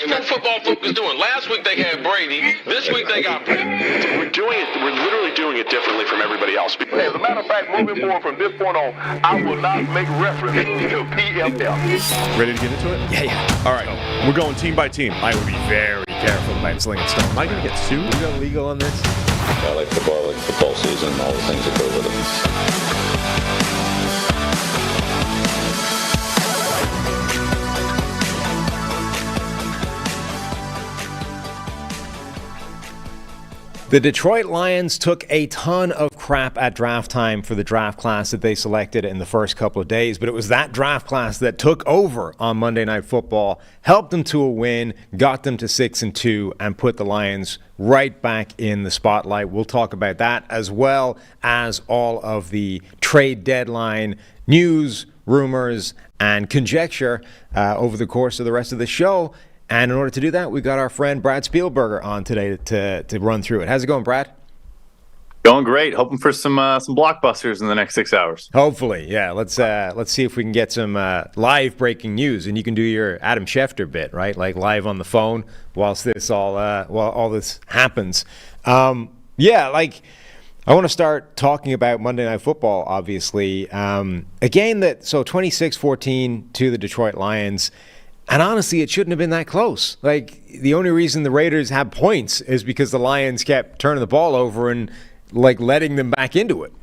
what football folk is doing. Last week they had Brady. This week they got Brady. We're literally doing it differently from everybody else. As a matter of fact, moving forward from this point on, I will not make reference to PFF. Ready to get into it? Yeah. All right. We're going team by team. I would be very careful about slinging stuff. Am I going to get sued? We go legal on this? I like football season, all the things that go with it. The Detroit Lions took a ton of crap at draft time for the draft class that they selected in the first couple of days, but it was that draft class that took over on Monday Night Football, helped them to a win, got them to 6-2, and put the Lions right back in the spotlight. We'll talk about that as well as all of the trade deadline news, rumors, and conjecture over the course of the rest of the show. And in order to do that, we got our friend Brad Spielberger on today to run through it. How's it going, Brad? Going great. Hoping for some blockbusters in the next 6 hours. Hopefully, yeah. Let's see if we can get some live breaking news, and you can do your Adam Schefter bit, right? Like live on the phone while all this happens. I want to start talking about Monday Night Football. Obviously, a game that 26-14 to the Detroit Lions. And honestly, it shouldn't have been that close. Like, the only reason the Raiders had points is because the Lions kept turning the ball over and, letting them back into it.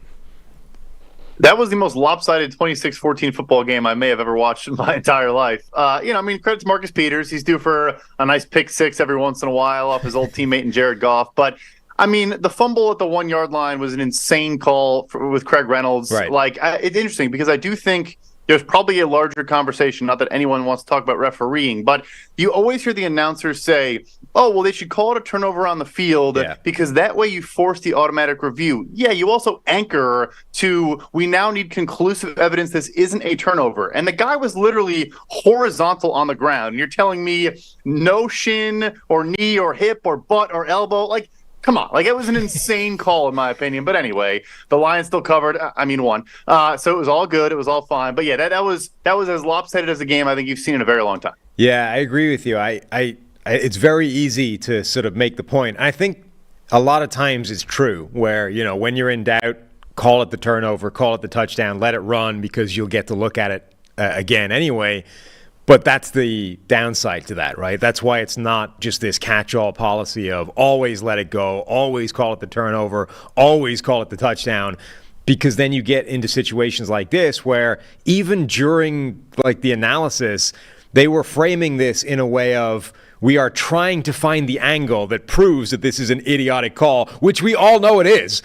That was the most lopsided 26-14 football game I may have ever watched in my entire life. Credit to Marcus Peters. He's due for a nice pick six every once in a while off his old teammate in Jared Goff. But, the fumble at the 1 yard line was an insane call with Craig Reynolds. Right. It's interesting because I do think there's probably a larger conversation, not that anyone wants to talk about refereeing, but you always hear the announcers say, oh, well, they should call it a turnover on the field because that way you force the automatic review. Yeah, you also anchor to, we now need conclusive evidence this isn't a turnover. And the guy was literally horizontal on the ground. And you're telling me no shin or knee or hip or butt or elbow? Come on. It was an insane call, in my opinion. But anyway, the Lions still covered. Won. So it was all good. It was all fine. But yeah, that was as lopsided as a game I think you've seen in a very long time. Yeah, I agree with you. It's very easy to sort of make the point. I think a lot of times it's true where, when you're in doubt, call it the turnover, call it the touchdown, let it run because you'll get to look at it again anyway. But that's the downside to that, right? That's why it's not just this catch-all policy of always let it go, always call it the turnover, always call it the touchdown, because then you get into situations like this where even during the analysis, they were framing this in a way of, we are trying to find the angle that proves that this is an idiotic call, which we all know it is.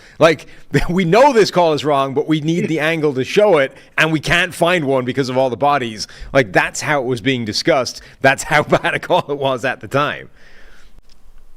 We know this call is wrong, but we need the angle to show it, and we can't find one because of all the bodies. That's how it was being discussed. That's how bad a call it was at the time.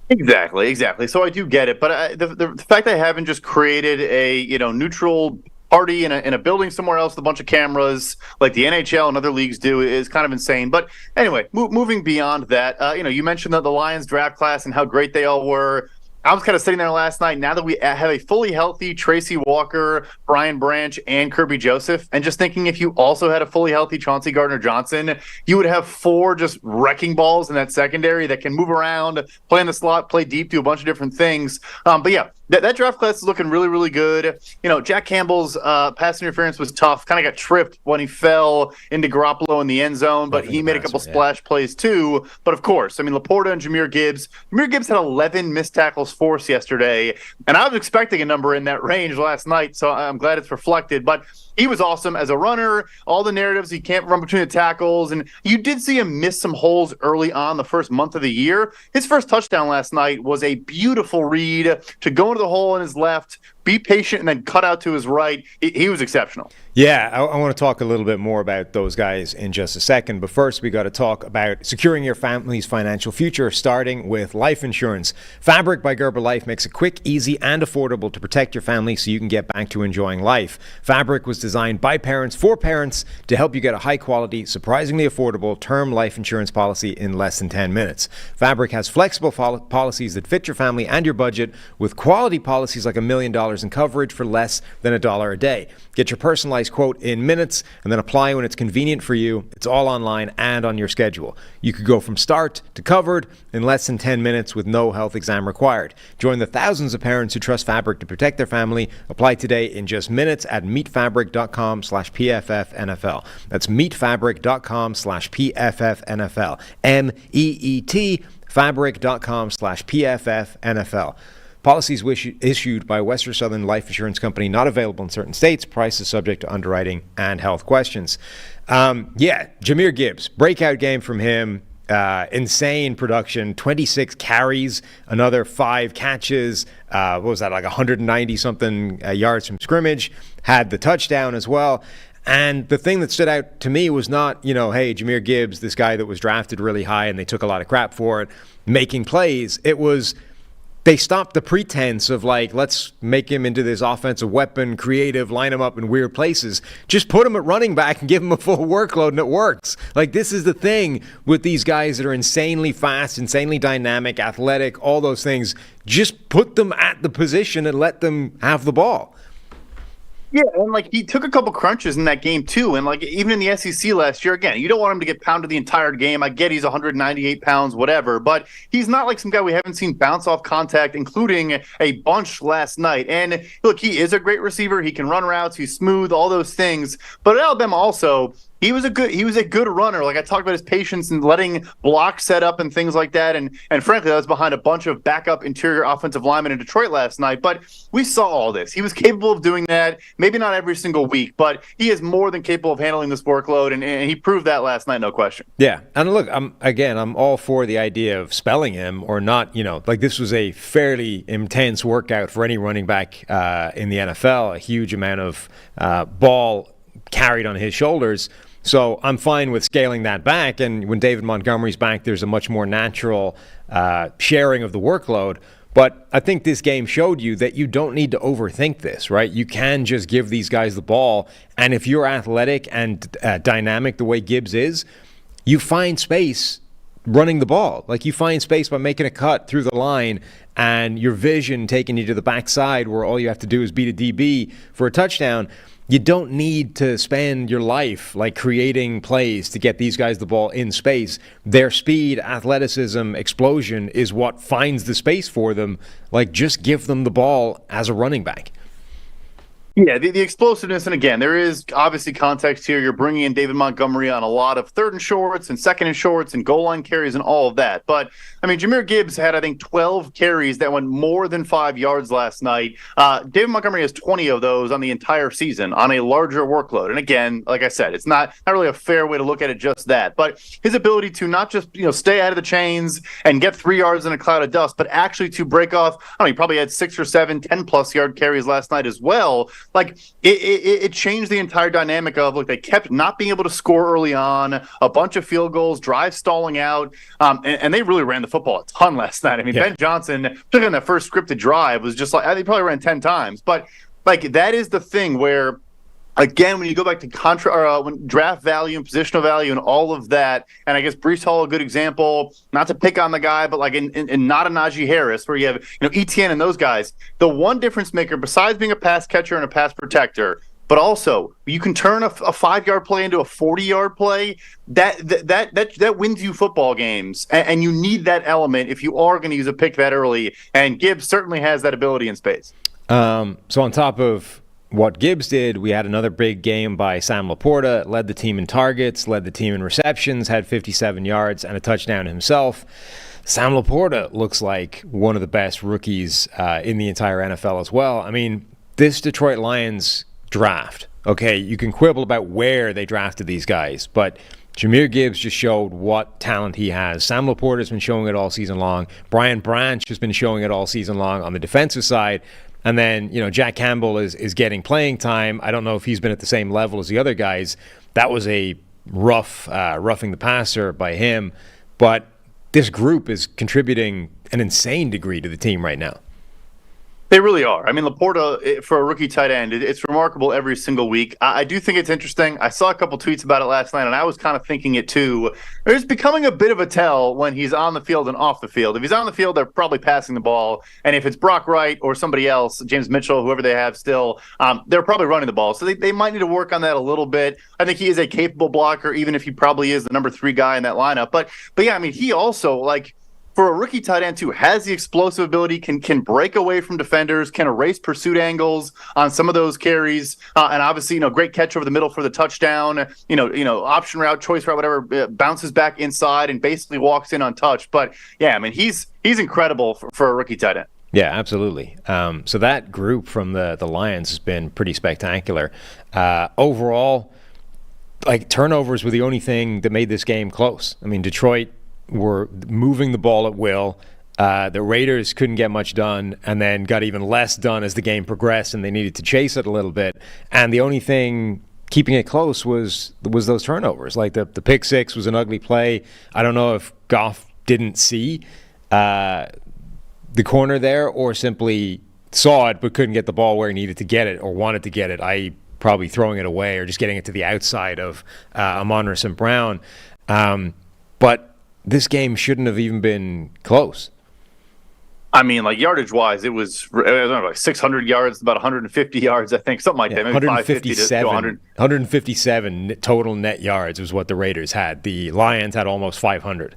Exactly. So I do get it, but the fact they haven't just created a neutral party in a building somewhere else with a bunch of cameras like the NHL and other leagues do is kind of insane. But anyway, moving beyond that, you mentioned that the Lions draft class and how great they all were. I was kind of sitting there last night, now that we have a fully healthy Tracy Walker, Brian Branch, and Kirby Joseph, and just thinking if you also had a fully healthy Chauncey Gardner-Johnson, you would have four just wrecking balls in that secondary that can move around, play in the slot, play deep, do a bunch of different things. But yeah, that draft class is looking really, really good. Jack Campbell's pass interference was tough. Kind of got tripped when he fell into Garoppolo in the end zone, but he made a couple splash plays too. But of course, Laporta and Jahmyr Gibbs. Jahmyr Gibbs had 11 missed tackles forced yesterday, and I was expecting a number in that range last night, so I'm glad it's reflected. But he was awesome as a runner. All the narratives, he can't run between the tackles, and you did see him miss some holes early on the first month of the year. His first touchdown last night was a beautiful read to go into the hole in his left, be patient, and then cut out to his right. He was exceptional. Yeah, I want to talk a little bit more about those guys in just a second. But first, we got to talk about securing your family's financial future, starting with life insurance. Fabric by Gerber Life makes it quick, easy, and affordable to protect your family so you can get back to enjoying life. Fabric was designed by parents for parents to help you get a high-quality, surprisingly affordable term life insurance policy in less than 10 minutes. Fabric has flexible policies that fit your family and your budget, with quality policies like $1 million $50 in coverage for less than $1 a day. Get your personalized quote in minutes and then apply when it's convenient for you. It's all online and on your schedule. You could go from start to covered in less than 10 minutes with no health exam required. Join the thousands of parents who trust Fabric to protect their family. Apply today in just minutes at meetfabric.com/PFFNFL. That's meetfabric.com/PFFNFL. MEET fabric.com/PFFNFL. Policies issued by Western Southern Life Insurance Company, not available in certain states. Price is subject to underwriting and health questions. Jahmyr Gibbs, breakout game from him. Insane production, 26 carries, another 5 catches. What was that, like 190-something yards from scrimmage. Had the touchdown as well. And the thing that stood out to me was not, hey, Jahmyr Gibbs, this guy that was drafted really high and they took a lot of crap for it, making plays. It was, they stopped the pretense of let's make him into this offensive weapon, creative, line him up in weird places. Just put him at running back and give him a full workload and it works. This is the thing with these guys that are insanely fast, insanely dynamic, athletic, all those things. Just put them at the position and let them have the ball. Yeah, and he took a couple crunches in that game too, and even in the SEC last year, again, you don't want him to get pounded the entire game. I get he's 198 pounds, whatever, but he's not like some guy we haven't seen bounce off contact, including a bunch last night. And look, he is a great receiver. He can run routes. He's smooth, all those things. But at Alabama also, he was a good runner. I talked about his patience and letting blocks set up and things like that. And frankly, that was behind a bunch of backup interior offensive linemen in Detroit last night. But we saw all this. He was capable of doing that. Maybe not every single week, but he is more than capable of handling this workload. And he proved that last night, no question. Yeah. And look, I'm all for the idea of spelling him or not. This was a fairly intense workout for any running back in the NFL. A huge amount of ball carried on his shoulders. So I'm fine with scaling that back. And when David Montgomery's back, there's a much more natural sharing of the workload. But I think this game showed you that you don't need to overthink this, right? You can just give these guys the ball. And if you're athletic and dynamic the way Gibbs is, you find space running the ball. You find space by making a cut through the line and your vision taking you to the backside where all you have to do is beat a DB for a touchdown. You don't need to spend your life creating plays to get these guys the ball in space. Their speed, athleticism, explosion is what finds the space for them. Just give them the ball as a running back. Yeah, the explosiveness, and again, there is obviously context here. You're bringing in David Montgomery on a lot of third and shorts and second and shorts and goal line carries and all of that. But, Jahmyr Gibbs had, I think, 12 carries that went more than 5 yards last night. David Montgomery has 20 of those on the entire season on a larger workload. And again, like I said, it's not really a fair way to look at it just that. But his ability to not just, stay out of the chains and get 3 yards in a cloud of dust, but actually to break off, he probably had 6 or 7 10-plus yard carries last night as well. It changed the entire dynamic of, they kept not being able to score early on, a bunch of field goals, drives stalling out, and they really ran the football a ton last night. Ben Johnson, particularly on that first scripted drive, was just they probably ran 10 times. But, that is the thing where, again, when you go back to when draft value and positional value and all of that, and I guess Breece Hall, a good example, not to pick on the guy, but in not a Najee Harris, where you have ETN and those guys, the one difference maker, besides being a pass catcher and a pass protector, but also you can turn a 5-yard play into a 40-yard play. That wins you football games, and you need that element if you are going to use a pick that early. And Gibbs certainly has that ability in space. So on top of what Gibbs did, we had another big game by Sam Laporta, led the team in targets, led the team in receptions, had 57 yards and a touchdown himself. Sam Laporta looks like one of the best rookies in the entire NFL as well. This Detroit Lions draft, okay, you can quibble about where they drafted these guys, but Jahmyr Gibbs just showed what talent he has. Sam Laporta's been showing it all season long. Brian Branch has been showing it all season long on the defensive side. And then, Jack Campbell is getting playing time. I don't know if he's been at the same level as the other guys. That was a roughing the passer by him. But this group is contributing an insane degree to the team right now. They really are. I mean, Laporta, for a rookie tight end, it's remarkable every single week. I do think it's interesting. I saw a couple tweets about it last night, and I was kind of thinking it too. There's becoming a bit of a tell when he's on the field and off the field. If he's on the field, they're probably passing the ball. And if it's Brock Wright or somebody else, James Mitchell, whoever they have still, they're probably running the ball. So they might need to work on that a little bit. I think he is a capable blocker, even if he probably is the number 3 guy in that lineup. But yeah, I mean, he also, like, for a rookie tight end, too, has the explosive ability, can break away from defenders, can erase pursuit angles on some of those carries, and obviously, great catch over the middle for the touchdown. Option route, choice route, whatever, bounces back inside and basically walks in untouched. But yeah, I mean, he's incredible for a rookie tight end. Yeah, absolutely. So that group from the Lions has been pretty spectacular. Overall, like, turnovers were the only thing that made this game close. I mean, Detroit were moving the ball at will. The Raiders couldn't get much done, and then got even less done as the game progressed, and they needed to chase it a little bit. And the only thing keeping it close was those turnovers. Like the pick six was an ugly play. I don't know if Goff didn't see the corner there, or simply saw it but couldn't get the ball where he needed to get it or wanted to get it, i.e. probably throwing it away or just getting it to the outside of Amon-Ra St. Brown. But this game shouldn't have even been close. I mean, like, yardage-wise, it was like 600 yards, about 150 yards, I think, something like that. Maybe 550 to 100. 157 total net yards was what the Raiders had. The Lions had almost 500.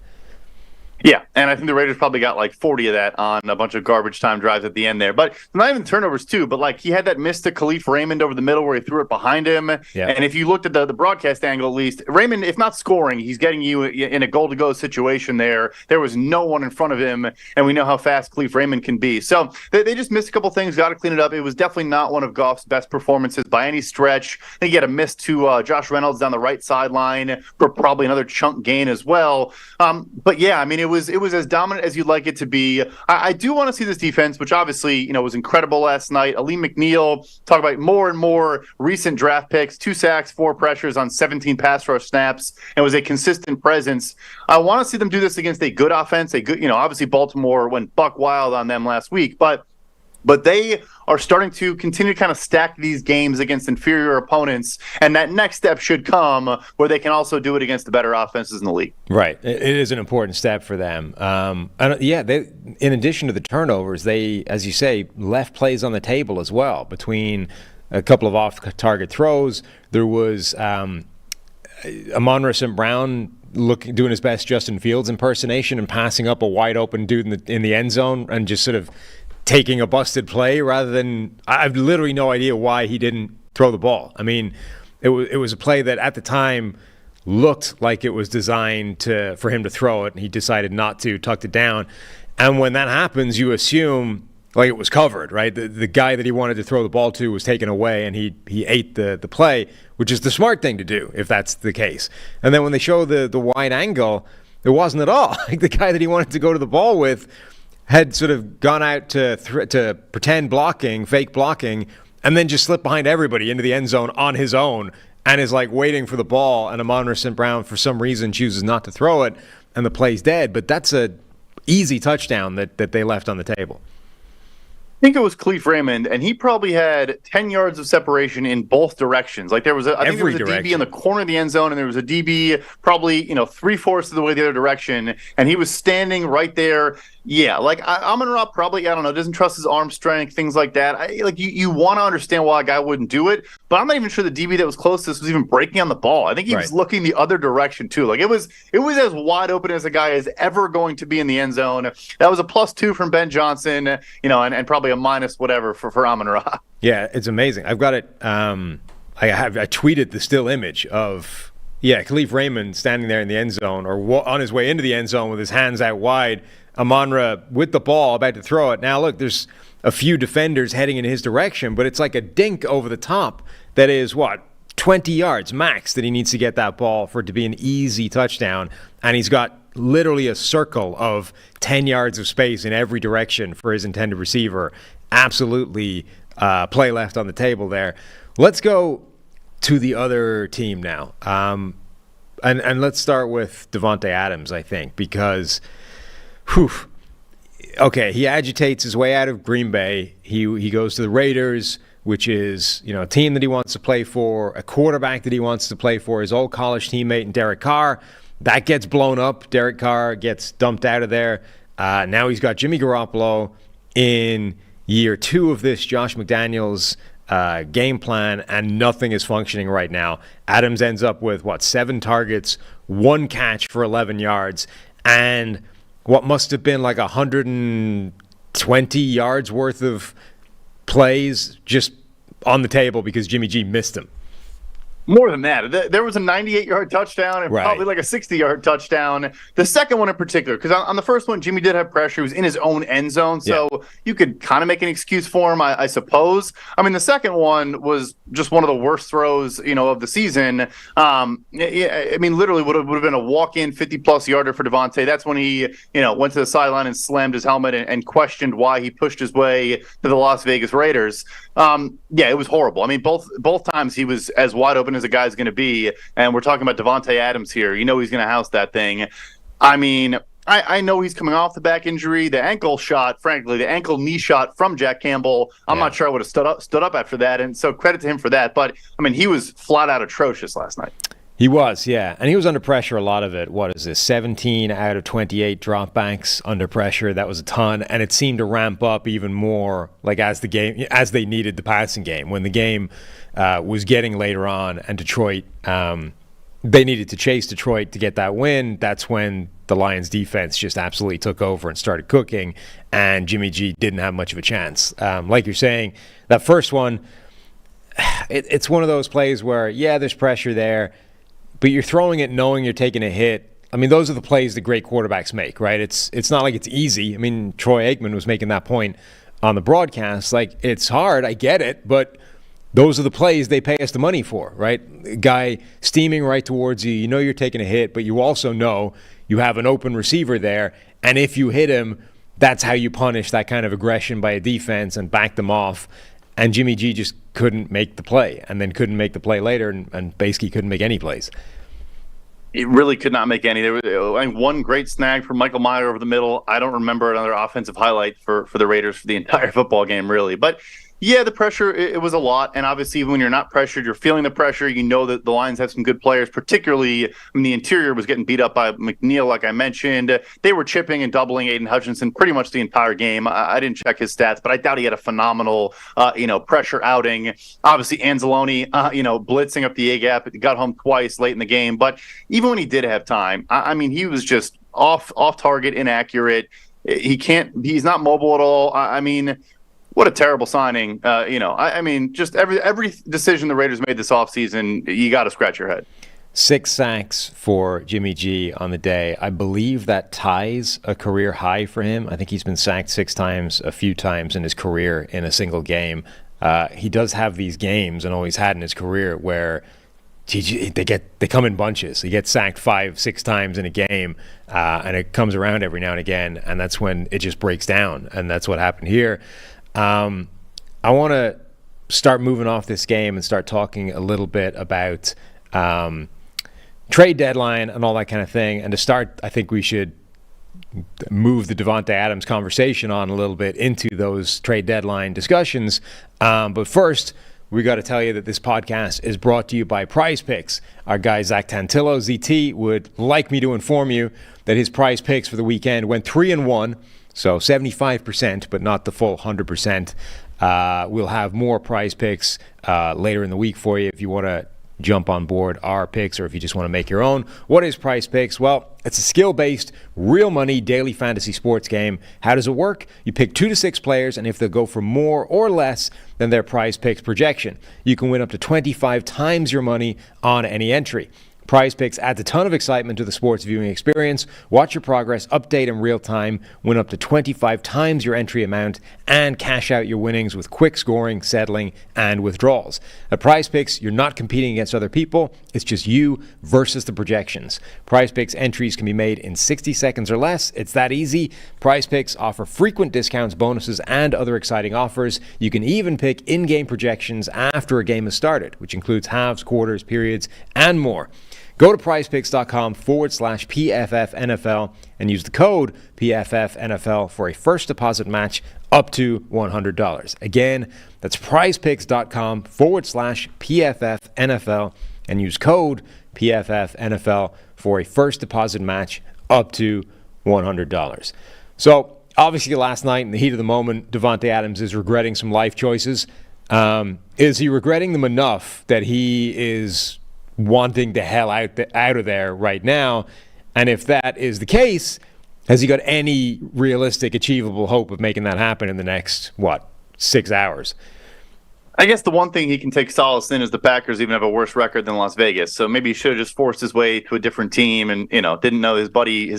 Yeah, and I think the Raiders probably got like 40 of that on a bunch of garbage time drives at the end there. But not even turnovers, too. But, like, he had that miss to Khalif Raymond over the middle where he threw it behind him. Yeah. And if you looked at the broadcast angle, at least, Raymond, if not scoring, he's getting you in a goal-to-go situation there. There was no one in front of him, and we know how fast Khalif Raymond can be. So they just missed a couple things, got to clean it up. It was definitely not one of Goff's best performances by any stretch. I think he had a miss to Josh Reynolds down the right sideline for probably another chunk gain as well. But, yeah, I mean, it was as dominant as you'd like it to be. I do want to see this defense, which obviously, was incredible last night. Aleem McNeil, talk about more and more recent draft picks, 2 sacks, 4 pressures on 17 pass rush snaps, and was a consistent presence. I want to see them do this against a good offense, a good, obviously Baltimore went buck wild on them last week, but they are starting to continue to kind of stack these games against inferior opponents, and that next step should come where they can also do it against the better offenses in the league. Right. It is an important step for them. They, in addition to the turnovers, they, as you say, left plays on the table as well. Between a couple of off-target throws, there was Amon-Ra St. Brown doing his best Justin Fields impersonation and passing up a wide-open dude in the end zone and just sort of taking a busted play rather than – I've literally no idea why he didn't throw the ball. I mean, it was a play that at the time looked like it was designed for him to throw it, and he decided not to, tucked it down. And when that happens, you assume like it was covered, right? The guy that he wanted to throw the ball to was taken away, and he ate the play, which is the smart thing to do if that's the case. And then when they show the wide angle, it wasn't at all. Like the guy that he wanted to go to the ball with had sort of gone out to pretend blocking, fake blocking, and then just slipped behind everybody into the end zone on his own and is like waiting for the ball, and Amon-Ra St. Brown for some reason chooses not to throw it, and the play's dead. But that's a easy touchdown that they left on the table. I think it was Khalif Raymond, and he probably had 10 yards of separation in both directions. Like there was I think there was a DB in the corner of the end zone, and there was a DB probably 3/4 of the way the other direction, and he was standing right there. Yeah, like Amon-Ra probably, I don't know, doesn't trust his arm strength, things like that. You want to understand why a guy wouldn't do it, but I'm not even sure the DB that was closest was even breaking on the ball. I think he was looking the other direction too. Like it was as wide open as a guy is ever going to be in the end zone. That was a +2 from Ben Johnson, and probably a minus whatever for Amon-Ra. Yeah, it's amazing. I've got it. I tweeted the still image of Khalif Raymond standing there in the end zone or on his way into the end zone with his hands out wide. Amon-Ra with the ball about to throw it. Now, look, there's a few defenders heading in his direction, but it's like a dink over the top that is, 20 yards max that he needs to get that ball for it to be an easy touchdown. And he's got literally a circle of 10 yards of space in every direction for his intended receiver. Absolutely play left on the table there. Let's go to the other team now. And let's start with Davante Adams, I think, because okay, he agitates his way out of Green Bay. He goes to the Raiders, which is, a team that he wants to play for, a quarterback that he wants to play for, his old college teammate in Derek Carr. That gets blown up. Derek Carr gets dumped out of there. Now he's got Jimmy Garoppolo in year 2 of this Josh McDaniels game plan, and nothing is functioning right now. Adams ends up with, 7 targets, 1 catch for 11 yards, and what must have been like 120 yards worth of plays just on the table because Jimmy G missed him. More than that. There was a 98-yard touchdown and Right. probably like a 60-yard touchdown. The second one in particular, because on the first one, Jimmy did have pressure. He was in his own end zone, so you could kind of make an excuse for him, I suppose. I mean, the second one was just one of the worst throws, of the season. Literally would have been a walk-in 50-plus yarder for Devontae. That's when he, went to the sideline and slammed his helmet and questioned why he pushed his way to the Las Vegas Raiders. It was horrible. I mean, both times he was as wide open as a guy's going to be, and we're talking about Devontae Adams here. He's going to house that thing. I mean, I know he's coming off the back injury. The ankle shot, frankly, the ankle knee shot from Jack Campbell, I'm not sure I would have stood up after that, and so credit to him for that. But, I mean, he was flat out atrocious last night. He was, yeah. And he was under pressure a lot of it. What is this? 17 out of 28 dropbacks under pressure. That was a ton. And it seemed to ramp up even more like as they needed the passing game. When the game was getting later on and Detroit, they needed to chase Detroit to get that win. That's when the Lions defense just absolutely took over and started cooking. And Jimmy G didn't have much of a chance. Like you're saying, that first one, it's one of those plays where, there's pressure there, but you're throwing it knowing you're taking a hit. I mean, those are the plays that great quarterbacks make, right? It's not like it's easy. I mean, Troy Aikman was making that point on the broadcast. Like, it's hard, I get it, but those are the plays they pay us the money for, right? A guy steaming right towards you, you're taking a hit, but you also know you have an open receiver there, and if you hit him, that's how you punish that kind of aggression by a defense and back them off. And Jimmy G just couldn't make the play, and then couldn't make the play later, and basically couldn't make any plays. It really could not make any. There was one great snag from Michael Mayer over the middle. I don't remember another offensive highlight for the Raiders for the entire football game, really. But the pressure, it was a lot. And obviously, when you're not pressured, you're feeling the pressure. You know that the Lions have some good players, particularly when the interior was getting beat up by McNeil, like I mentioned. They were chipping and doubling Aiden Hutchinson pretty much the entire game. I didn't check his stats, but I doubt he had a phenomenal, pressure outing. Obviously, Anzalone, blitzing up the A-gap, got home twice late in the game. But even when he did have time, I mean, he was just off target, inaccurate. He's not mobile at all. I mean, what a terrible signing. I mean, just every decision the Raiders made this offseason, you got to scratch your head. 6 sacks for Jimmy G on the day. I believe that ties a career high for him. I think he's been sacked 6 times, a few times in his career in a single game. He does have these games, and always had in his career, where they come in bunches. He gets sacked 5-6 times in a game, and it comes around every now and again, and that's when it just breaks down, and that's what happened here. I want to start moving off this game and start talking a little bit about trade deadline and all that kind of thing. And to start, I think we should move the Devontae Adams conversation on a little bit into those trade deadline discussions. But first, we got to tell you that this podcast is brought to you by Prize Picks. Our guy, Zach Tantillo, ZT, would like me to inform you that his Prize Picks for the weekend went 3-1. So 75%, but not the full 100%. We'll have more Prize Picks later in the week for you if you want to jump on board our picks, or if you just want to make your own. What is Prize Picks? Well, it's a skill-based, real money daily fantasy sports game. How does it work? You pick 2 to 6 players, and if they go for more or less than their Prize Picks projection, you can win up to 25 times your money on any entry. Prize Picks adds a ton of excitement to the sports viewing experience. Watch your progress, update in real time, win up to 25 times your entry amount, and cash out your winnings with quick scoring, settling, and withdrawals. At Prize Picks, you're not competing against other people. It's just you versus the projections. Prize Picks entries can be made in 60 seconds or less. It's that easy. Prize Picks offer frequent discounts, bonuses, and other exciting offers. You can even pick in-game projections after a game has started, which includes halves, quarters, periods, and more. Go to prizepicks.com/PFFNFL and use the code PFFNFL for a first deposit match up to $100. Again, that's prizepicks.com/PFFNFL and use code PFFNFL for a first deposit match up to $100. So, obviously last night in the heat of the moment, Davante Adams is regretting some life choices. Is he regretting them enough that he is wanting the hell out of there right now? And if that is the case, has he got any realistic, achievable hope of making that happen in the next, 6 hours? I guess the one thing he can take solace in is the Packers even have a worse record than Las Vegas. So maybe he should have just forced his way to a different team and, didn't know his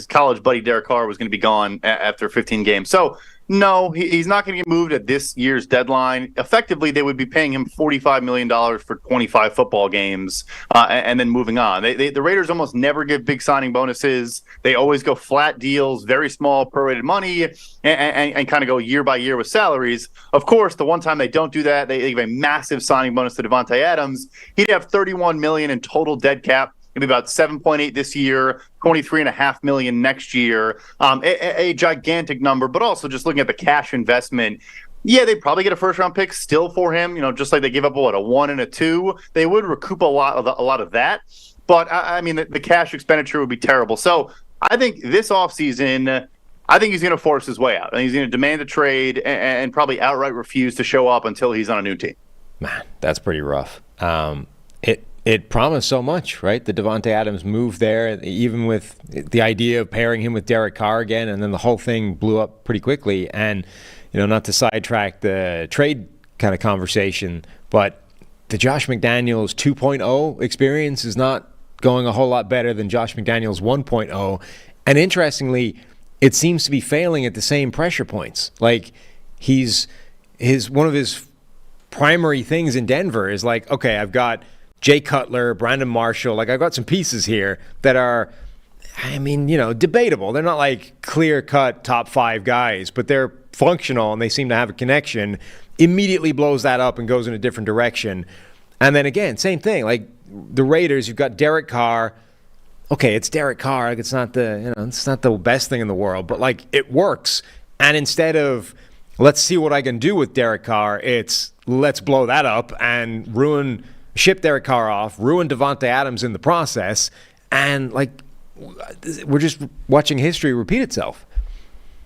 college buddy Derek Carr was going to be gone after 15 games. So no, he's not going to get moved at this year's deadline. Effectively, they would be paying him $45 million for 25 football games and then moving on. The Raiders almost never give big signing bonuses. They always go flat deals, very small prorated money, and kind of go year by year with salaries. Of course, the one time they don't do that, they give a massive signing bonus to Davante Adams. He'd have $31 million in total dead cap. It'd be about 7.8 this year, 23.5 million next year. A gigantic number, but also just looking at the cash investment. Yeah, they probably get a first round pick still for him. Just like they give up a 1 and a 2. They would recoup a lot of that. But I mean, the cash expenditure would be terrible. So I think this offseason, I think he's going to force his way out. And he's going to demand a trade and probably outright refuse to show up until he's on a new team. Man, that's pretty rough. It promised so much, right? The Davante Adams move there, even with the idea of pairing him with Derek Carr again, and then the whole thing blew up pretty quickly. And, not to sidetrack the trade kind of conversation, but the Josh McDaniels 2.0 experience is not going a whole lot better than Josh McDaniels 1.0. And interestingly, it seems to be failing at the same pressure points. Like, one of his primary things in Denver is like, okay, I've got Jay Cutler, Brandon Marshall, I've got some pieces here that are, debatable. They're not like clear-cut top 5 guys, but they're functional and they seem to have a connection. Immediately blows that up and goes in a different direction. And then again, same thing. Like the Raiders, you've got Derek Carr. Okay, it's Derek Carr. It's not the best thing in the world, but it works. And instead of let's see what I can do with Derek Carr, it's let's blow that up and ship Derek Carr off, ruin Davante Adams in the process, and we're just watching history repeat itself.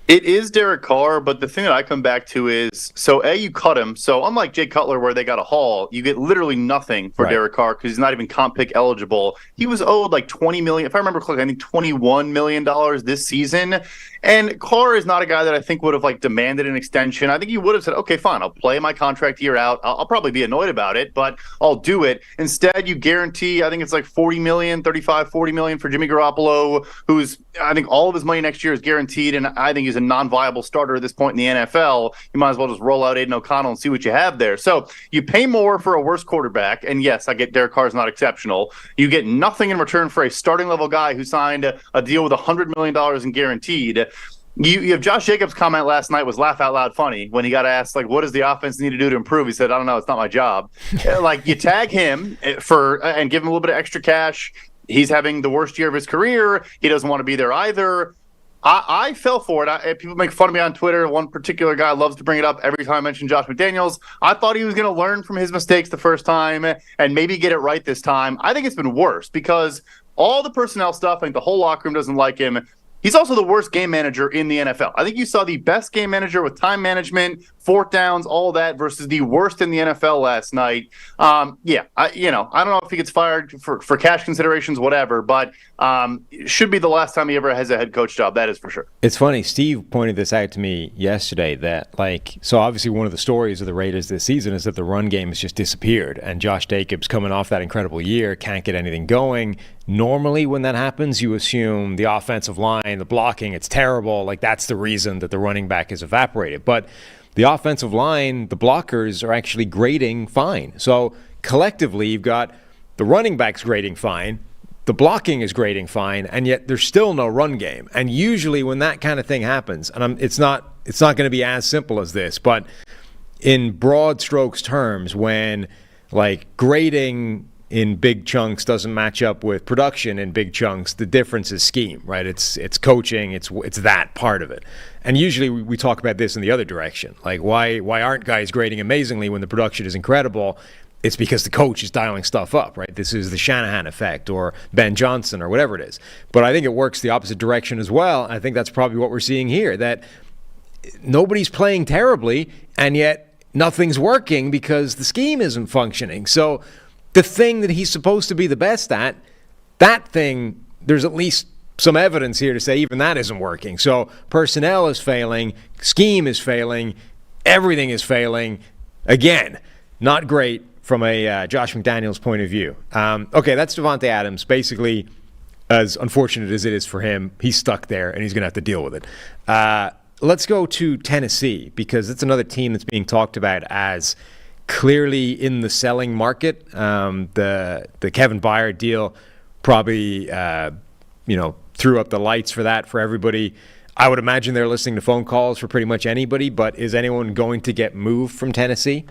It is Derek Carr, but the thing that I come back to is, you cut him. So unlike Jay Cutler where they got a haul, you get literally nothing for Derek Carr because he's not even comp pick eligible. He was owed $20 million, if I remember correctly, I think $21 million this season. And Carr is not a guy that I think would have demanded an extension. I think he would have said, okay, fine, I'll play my contract year out. I'll probably be annoyed about it, but I'll do it. Instead, you guarantee, I think it's $40 million, $40 million for Jimmy Garoppolo, who's, I think all of his money next year is guaranteed, and I think he's a non-viable starter at this point in the NFL. You might as well just roll out Aiden O'Connell and see what you have there. So you pay more for a worse quarterback, and yes, I get Derek Carr's not exceptional. You get nothing in return for a starting level guy who signed a deal with $100 million in guaranteed. You have Josh Jacobs' comment last night was laugh out loud funny when he got asked, what does the offense need to do to improve? He said, I don't know, it's not my job. You tag him and give him a little bit of extra cash. He's having the worst year of his career. He doesn't want to be there either. I fell for it. People make fun of me on Twitter. One particular guy loves to bring it up every time I mention Josh McDaniels. I thought he was going to learn from his mistakes the first time and maybe get it right this time. I think it's been worse because all the personnel stuff, I think the whole locker room doesn't like him. He's also the worst game manager in the NFL. I think you saw the best game manager with time management, fourth downs, all that, versus the worst in the NFL last night. I don't know if he gets fired for cash considerations, whatever, but it should be the last time he ever has a head coach job. That is for sure. It's funny. Steve pointed this out to me yesterday that, so obviously one of the stories of the Raiders this season is that the run game has just disappeared, and Josh Jacobs, coming off that incredible year, can't get anything going. Normally when that happens, you assume the offensive line, the blocking, it's terrible. That's the reason that the running back is evaporated. But the offensive line, the blockers are actually grading fine. So collectively, you've got the running backs grading fine, the blocking is grading fine, and yet there's still no run game. And usually when that kind of thing happens, and it's not going to be as simple as this, but in broad strokes terms, when grading in big chunks doesn't match up with production in big chunks, the difference is scheme, right? It's coaching, it's that part of it. And usually we talk about this in the other direction. Like, why aren't guys grading amazingly when the production is incredible? It's because the coach is dialing stuff up, right? This is the Shanahan effect or Ben Johnson or whatever it is. But I think it works the opposite direction as well. I think that's probably what we're seeing here, that nobody's playing terribly, and yet nothing's working because the scheme isn't functioning. So the thing that he's supposed to be the best at, that thing, there's at least some evidence here to say even that isn't working. So personnel is failing, scheme is failing, everything is failing. Again, not great from a Josh McDaniels point of view. Okay, that's Davante Adams. Basically, as unfortunate as it is for him, he's stuck there and he's going to have to deal with it. Let's go to Tennessee, because it's another team that's being talked about as clearly in the selling market. The Kevin Byard deal probably threw up the lights for that for everybody. I would imagine they're listening to phone calls for pretty much anybody, but is anyone going to get moved from Tennessee?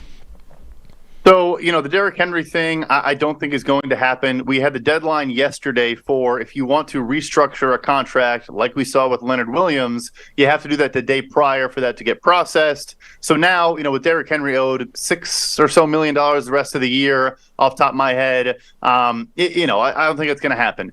So, the Derrick Henry thing, I don't think is going to happen. We had the deadline yesterday for if you want to restructure a contract like we saw with Leonard Williams, you have to do that the day prior for that to get processed. So now, with Derrick Henry owed $6 or so million the rest of the year, off the top of my head, I don't think it's going to happen.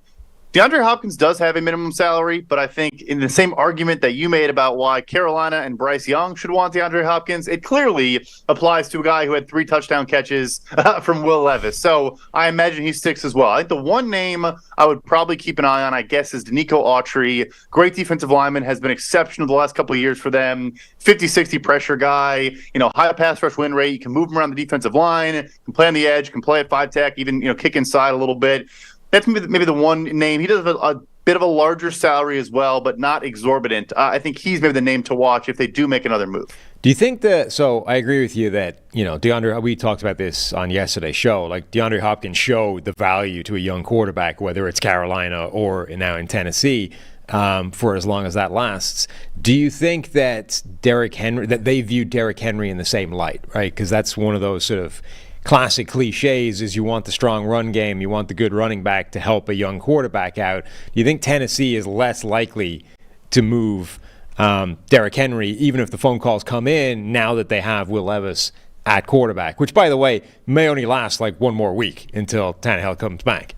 DeAndre Hopkins does have a minimum salary, but I think in the same argument that you made about why Carolina and Bryce Young should want DeAndre Hopkins, it clearly applies to a guy who had 3 touchdown catches from Will Levis. So I imagine he sticks as well. I think the one name I would probably keep an eye on, I guess, is Danico Autry. Great defensive lineman, has been exceptional the last couple of years for them. 50-60 pressure guy, high pass rush win rate. You can move him around the defensive line, can play on the edge, can play at 5-tech, even kick inside a little bit. That's maybe the one name. He does have a bit of a larger salary as well, but not exorbitant. I think he's maybe the name to watch if they do make another move. Do you think that, so I agree with you that, DeAndre, we talked about this on yesterday's show, like DeAndre Hopkins showed the value to a young quarterback, whether it's Carolina or now in Tennessee, for as long as that lasts. Do you think that that they view Derrick Henry in the same light, right? Because that's one of those sort of classic cliches is you want the strong run game, you want the good running back to help a young quarterback out. Do you think Tennessee is less likely to move Derrick Henry, even if the phone calls come in now that they have Will Levis at quarterback, which, by the way, may only last like one more week until Tannehill comes back?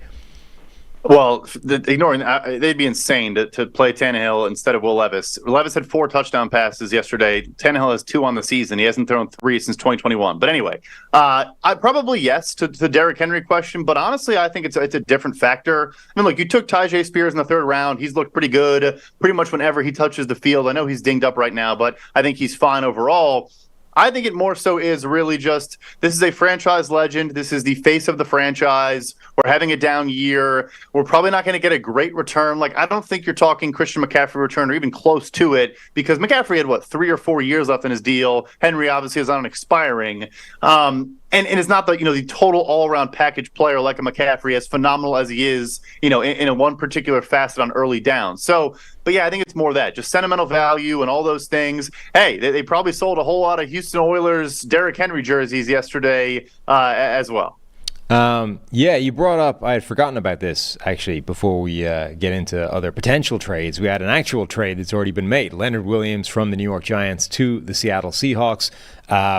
Well, ignoring they'd be insane to play Tannehill instead of Will Levis. Levis had 4 touchdown passes yesterday. Tannehill has 2 on the season. He hasn't thrown 3 since 2021. But anyway, I probably yes to the Derrick Henry question. But honestly, I think it's a different factor. I mean, look, you took Tyjae Spears in the 3rd round. He's looked pretty good pretty much whenever he touches the field. I know he's dinged up right now, but I think he's fine overall. I think it more so is really just, this is a franchise legend. This is the face of the franchise. We're having a down year. We're probably not going to get a great return. Like, I don't think you're talking Christian McCaffrey return or even close to it, because McCaffrey had, 3 or 4 years left in his deal. Henry obviously is on an expiring. And it's not the total all-around package player like a McCaffrey, as phenomenal as he is, in a one particular facet on early down. So, but yeah, I think it's more that, just sentimental value and all those things. Hey, they probably sold a whole lot of Houston Oilers Derrick Henry jerseys yesterday as well. Yeah, you brought up, I had forgotten about this actually before we get into other potential trades. We had an actual trade that's already been made. Leonard Williams from the New York Giants to the Seattle Seahawks.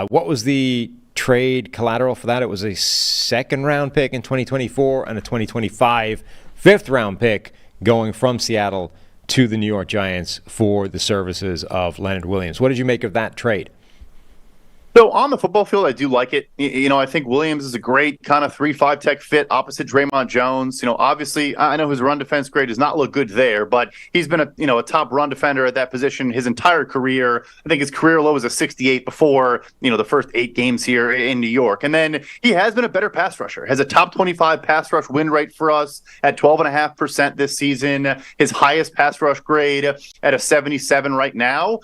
What was the trade collateral for that? It was a 2nd-round pick in 2024 and a 2025 5th-round pick going from Seattle to the New York Giants for the services of Leonard Williams. What did you make of that trade? So on the football field, I do like it. I think Williams is a great kind of 3-5 tech fit opposite Draymond Jones. Obviously, I know his run defense grade does not look good there, but he's been a top run defender at that position his entire career. I think his career low was a 68 before, the first 8 games here in New York. And then he has been a better pass rusher, has a top 25 pass rush win rate for us at 12.5% this season. His highest pass rush grade at a 77 right now.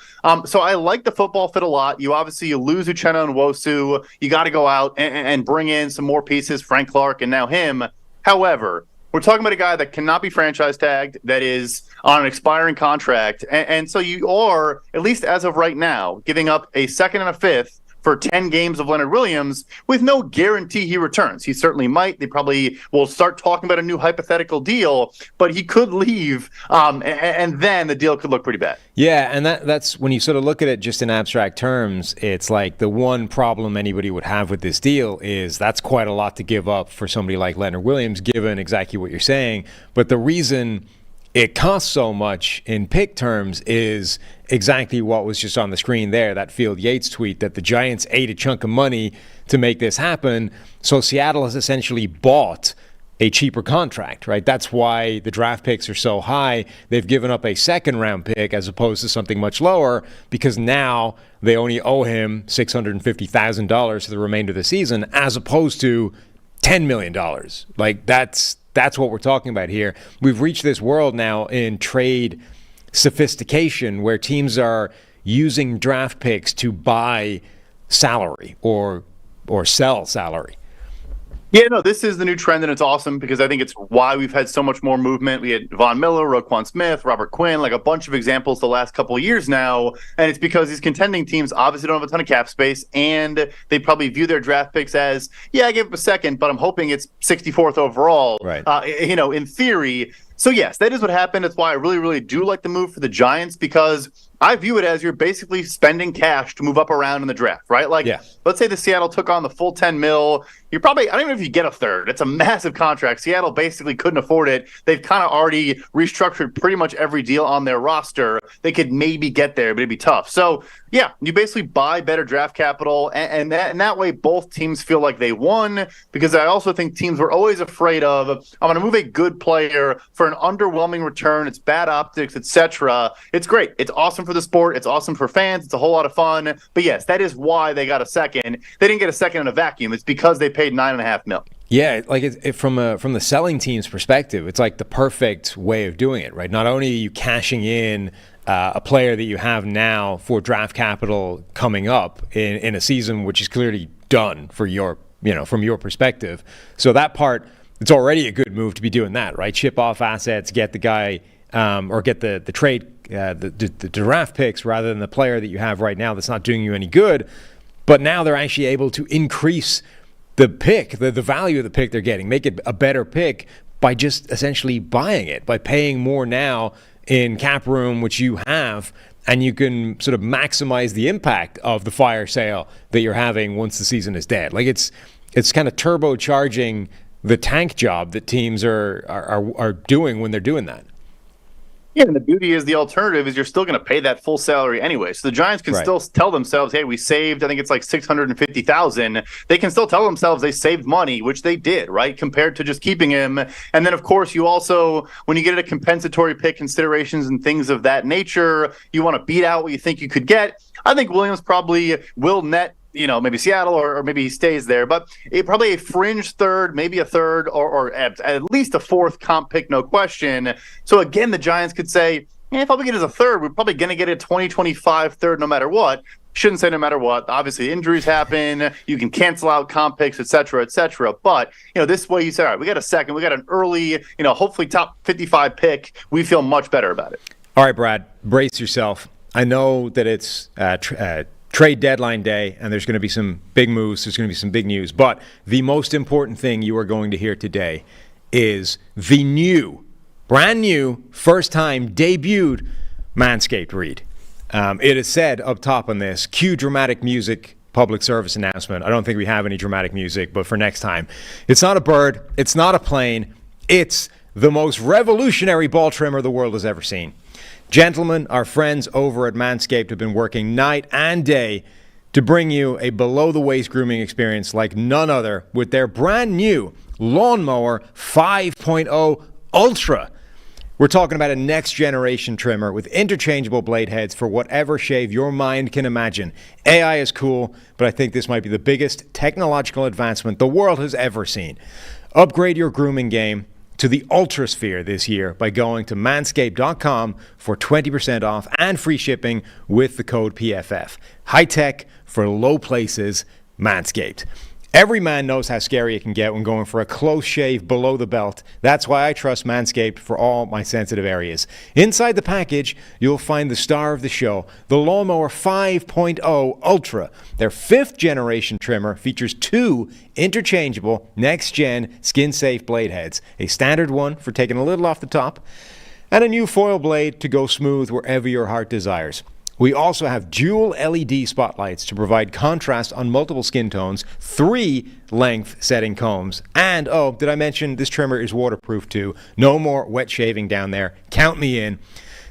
So I like the football fit a lot. You lose Uchenna Nwosu. You got to go out and bring in some more pieces, Frank Clark and now him. However, we're talking about a guy that cannot be franchise tagged, that is on an expiring contract. And so you are, at least as of right now, giving up a 2nd and a 5th for 10 games of Leonard Williams with no guarantee he returns. He certainly might. They probably will start talking about a new hypothetical deal, but he could leave, and then the deal could look pretty bad. Yeah, and that's when you sort of look at it just in abstract terms, it's like the one problem anybody would have with this deal is that's quite a lot to give up for somebody like Leonard Williams, given exactly what you're saying. But the reason it costs so much in pick terms is exactly what was just on the screen there, that Field Yates tweet, that the Giants ate a chunk of money to make this happen. So Seattle has essentially bought a cheaper contract, right? That's why the draft picks are so high. They've given up a second-round pick as opposed to something much lower because now they only owe him $650,000 for the remainder of the season as opposed to $10 million. Like, that's what we're talking about here. We've reached this world now in trade sophistication where teams are using draft picks to buy salary or sell salary. Yeah, no, this is the new trend, and it's awesome because I think it's why we've had so much more movement. We had Von Miller, Roquan Smith, Robert Quinn, like a bunch of examples the last couple of years now, and it's because these contending teams obviously don't have a ton of cap space, and they probably view their draft picks as, yeah, I gave up a second, but I'm hoping it's 64th overall, right? In theory. So, yes, that is what happened. That's why I really, really do like the move for the Giants because I view it as you're basically spending cash to move up around in the draft, right? Like, Let's say the Seattle took on the full 10 mil. You're probably, I don't even know if you get a third. It's a massive contract. Seattle basically couldn't afford it. They've kind of already restructured pretty much every deal on their roster. They could maybe get there, but it'd be tough. So, yeah, you basically buy better draft capital, and that way both teams feel like they won because I also think teams were always afraid of, I'm going to move a good player for an underwhelming return. It's bad optics, etc. It's great. It's awesome for the sport. It's awesome for fans. It's a whole lot of fun. But yes, that is why they got a second. They didn't get a second in a vacuum. It's because they paid $9.5 million. Yeah, like from the selling team's perspective, it's like the perfect way of doing it, right? Not only are you cashing in a player that you have now for draft capital coming up in a season which is clearly done for your, from your perspective. So that part, it's already a good move to be doing that, right? Ship off assets, get the guy or get the trade, the draft picks rather than the player that you have right now that's not doing you any good. But now they're actually able to increase the pick, the value of the pick they're getting, make it a better pick by just essentially buying it, by paying more now in cap room, which you have, and you can sort of maximize the impact of the fire sale that you're having once the season is dead. Like it's kind of turbocharging the tank job that teams are doing when they're doing that. Yeah, and the beauty is the alternative is you're still going to pay that full salary anyway. So the Giants can still tell themselves, hey, we saved, I think it's like $650,000. They can still tell themselves they saved money, which they did, right, compared to just keeping him. And then, of course, you also, when you get into compensatory pick considerations and things of that nature, you want to beat out what you think you could get. I think Williams probably will net, maybe Seattle or maybe he stays there, but probably a fringe third, maybe a third or at least a fourth comp pick, no question. So again, the Giants could say, if all we get is a third, we're probably going to get a 2025 third no matter what. Shouldn't say no matter what. Obviously, injuries happen. You can cancel out comp picks, et cetera, et cetera. But, this way you say, all right, we got a second. We got an early, hopefully top 55 pick. We feel much better about it. All right, Brad, brace yourself. I know that it's trade deadline day, and there's going to be some big moves. There's going to be some big news. But the most important thing you are going to hear today is the brand new, first time debuted Manscaped read. It is said up top on this, cue dramatic music, public service announcement. I don't think we have any dramatic music, but for next time. It's not a bird. It's not a plane. It's the most revolutionary ball trimmer the world has ever seen. Gentlemen, our friends over at Manscaped have been working night and day to bring you a below-the-waist grooming experience like none other with their brand new Lawnmower 5.0 Ultra. We're talking about a next-generation trimmer with interchangeable blade heads for whatever shave your mind can imagine. AI is cool, but I think this might be the biggest technological advancement the world has ever seen. Upgrade your grooming game to the Ultrasphere this year by going to manscaped.com for 20% off and free shipping with the code PFF. High tech for low places, Manscaped. Every man knows how scary it can get when going for a close shave below the belt. That's why I trust Manscaped for all my sensitive areas. Inside the package, you'll find the star of the show, the Lawnmower 5.0 Ultra. Their 5th generation trimmer features 2 interchangeable next-gen skin-safe blade heads, a standard one for taking a little off the top, and a new foil blade to go smooth wherever your heart desires. We also have dual LED spotlights to provide contrast on multiple skin tones, 3 length setting combs, and, oh, did I mention this trimmer is waterproof too? No more wet shaving down there. Count me in.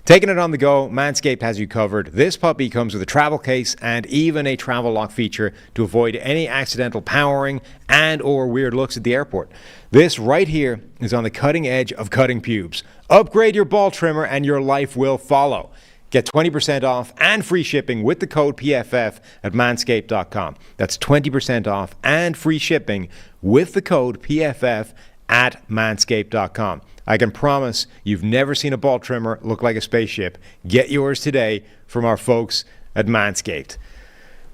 Taking it on the go, Manscaped has you covered. This puppy comes with a travel case and even a travel lock feature to avoid any accidental powering and or weird looks at the airport. This right here is on the cutting edge of cutting pubes. Upgrade your ball trimmer and your life will follow. Get 20% off and free shipping with the code PFF at manscaped.com. That's 20% off and free shipping with the code PFF at manscaped.com. I can promise you've never seen a ball trimmer look like a spaceship. Get yours today from our folks at Manscaped.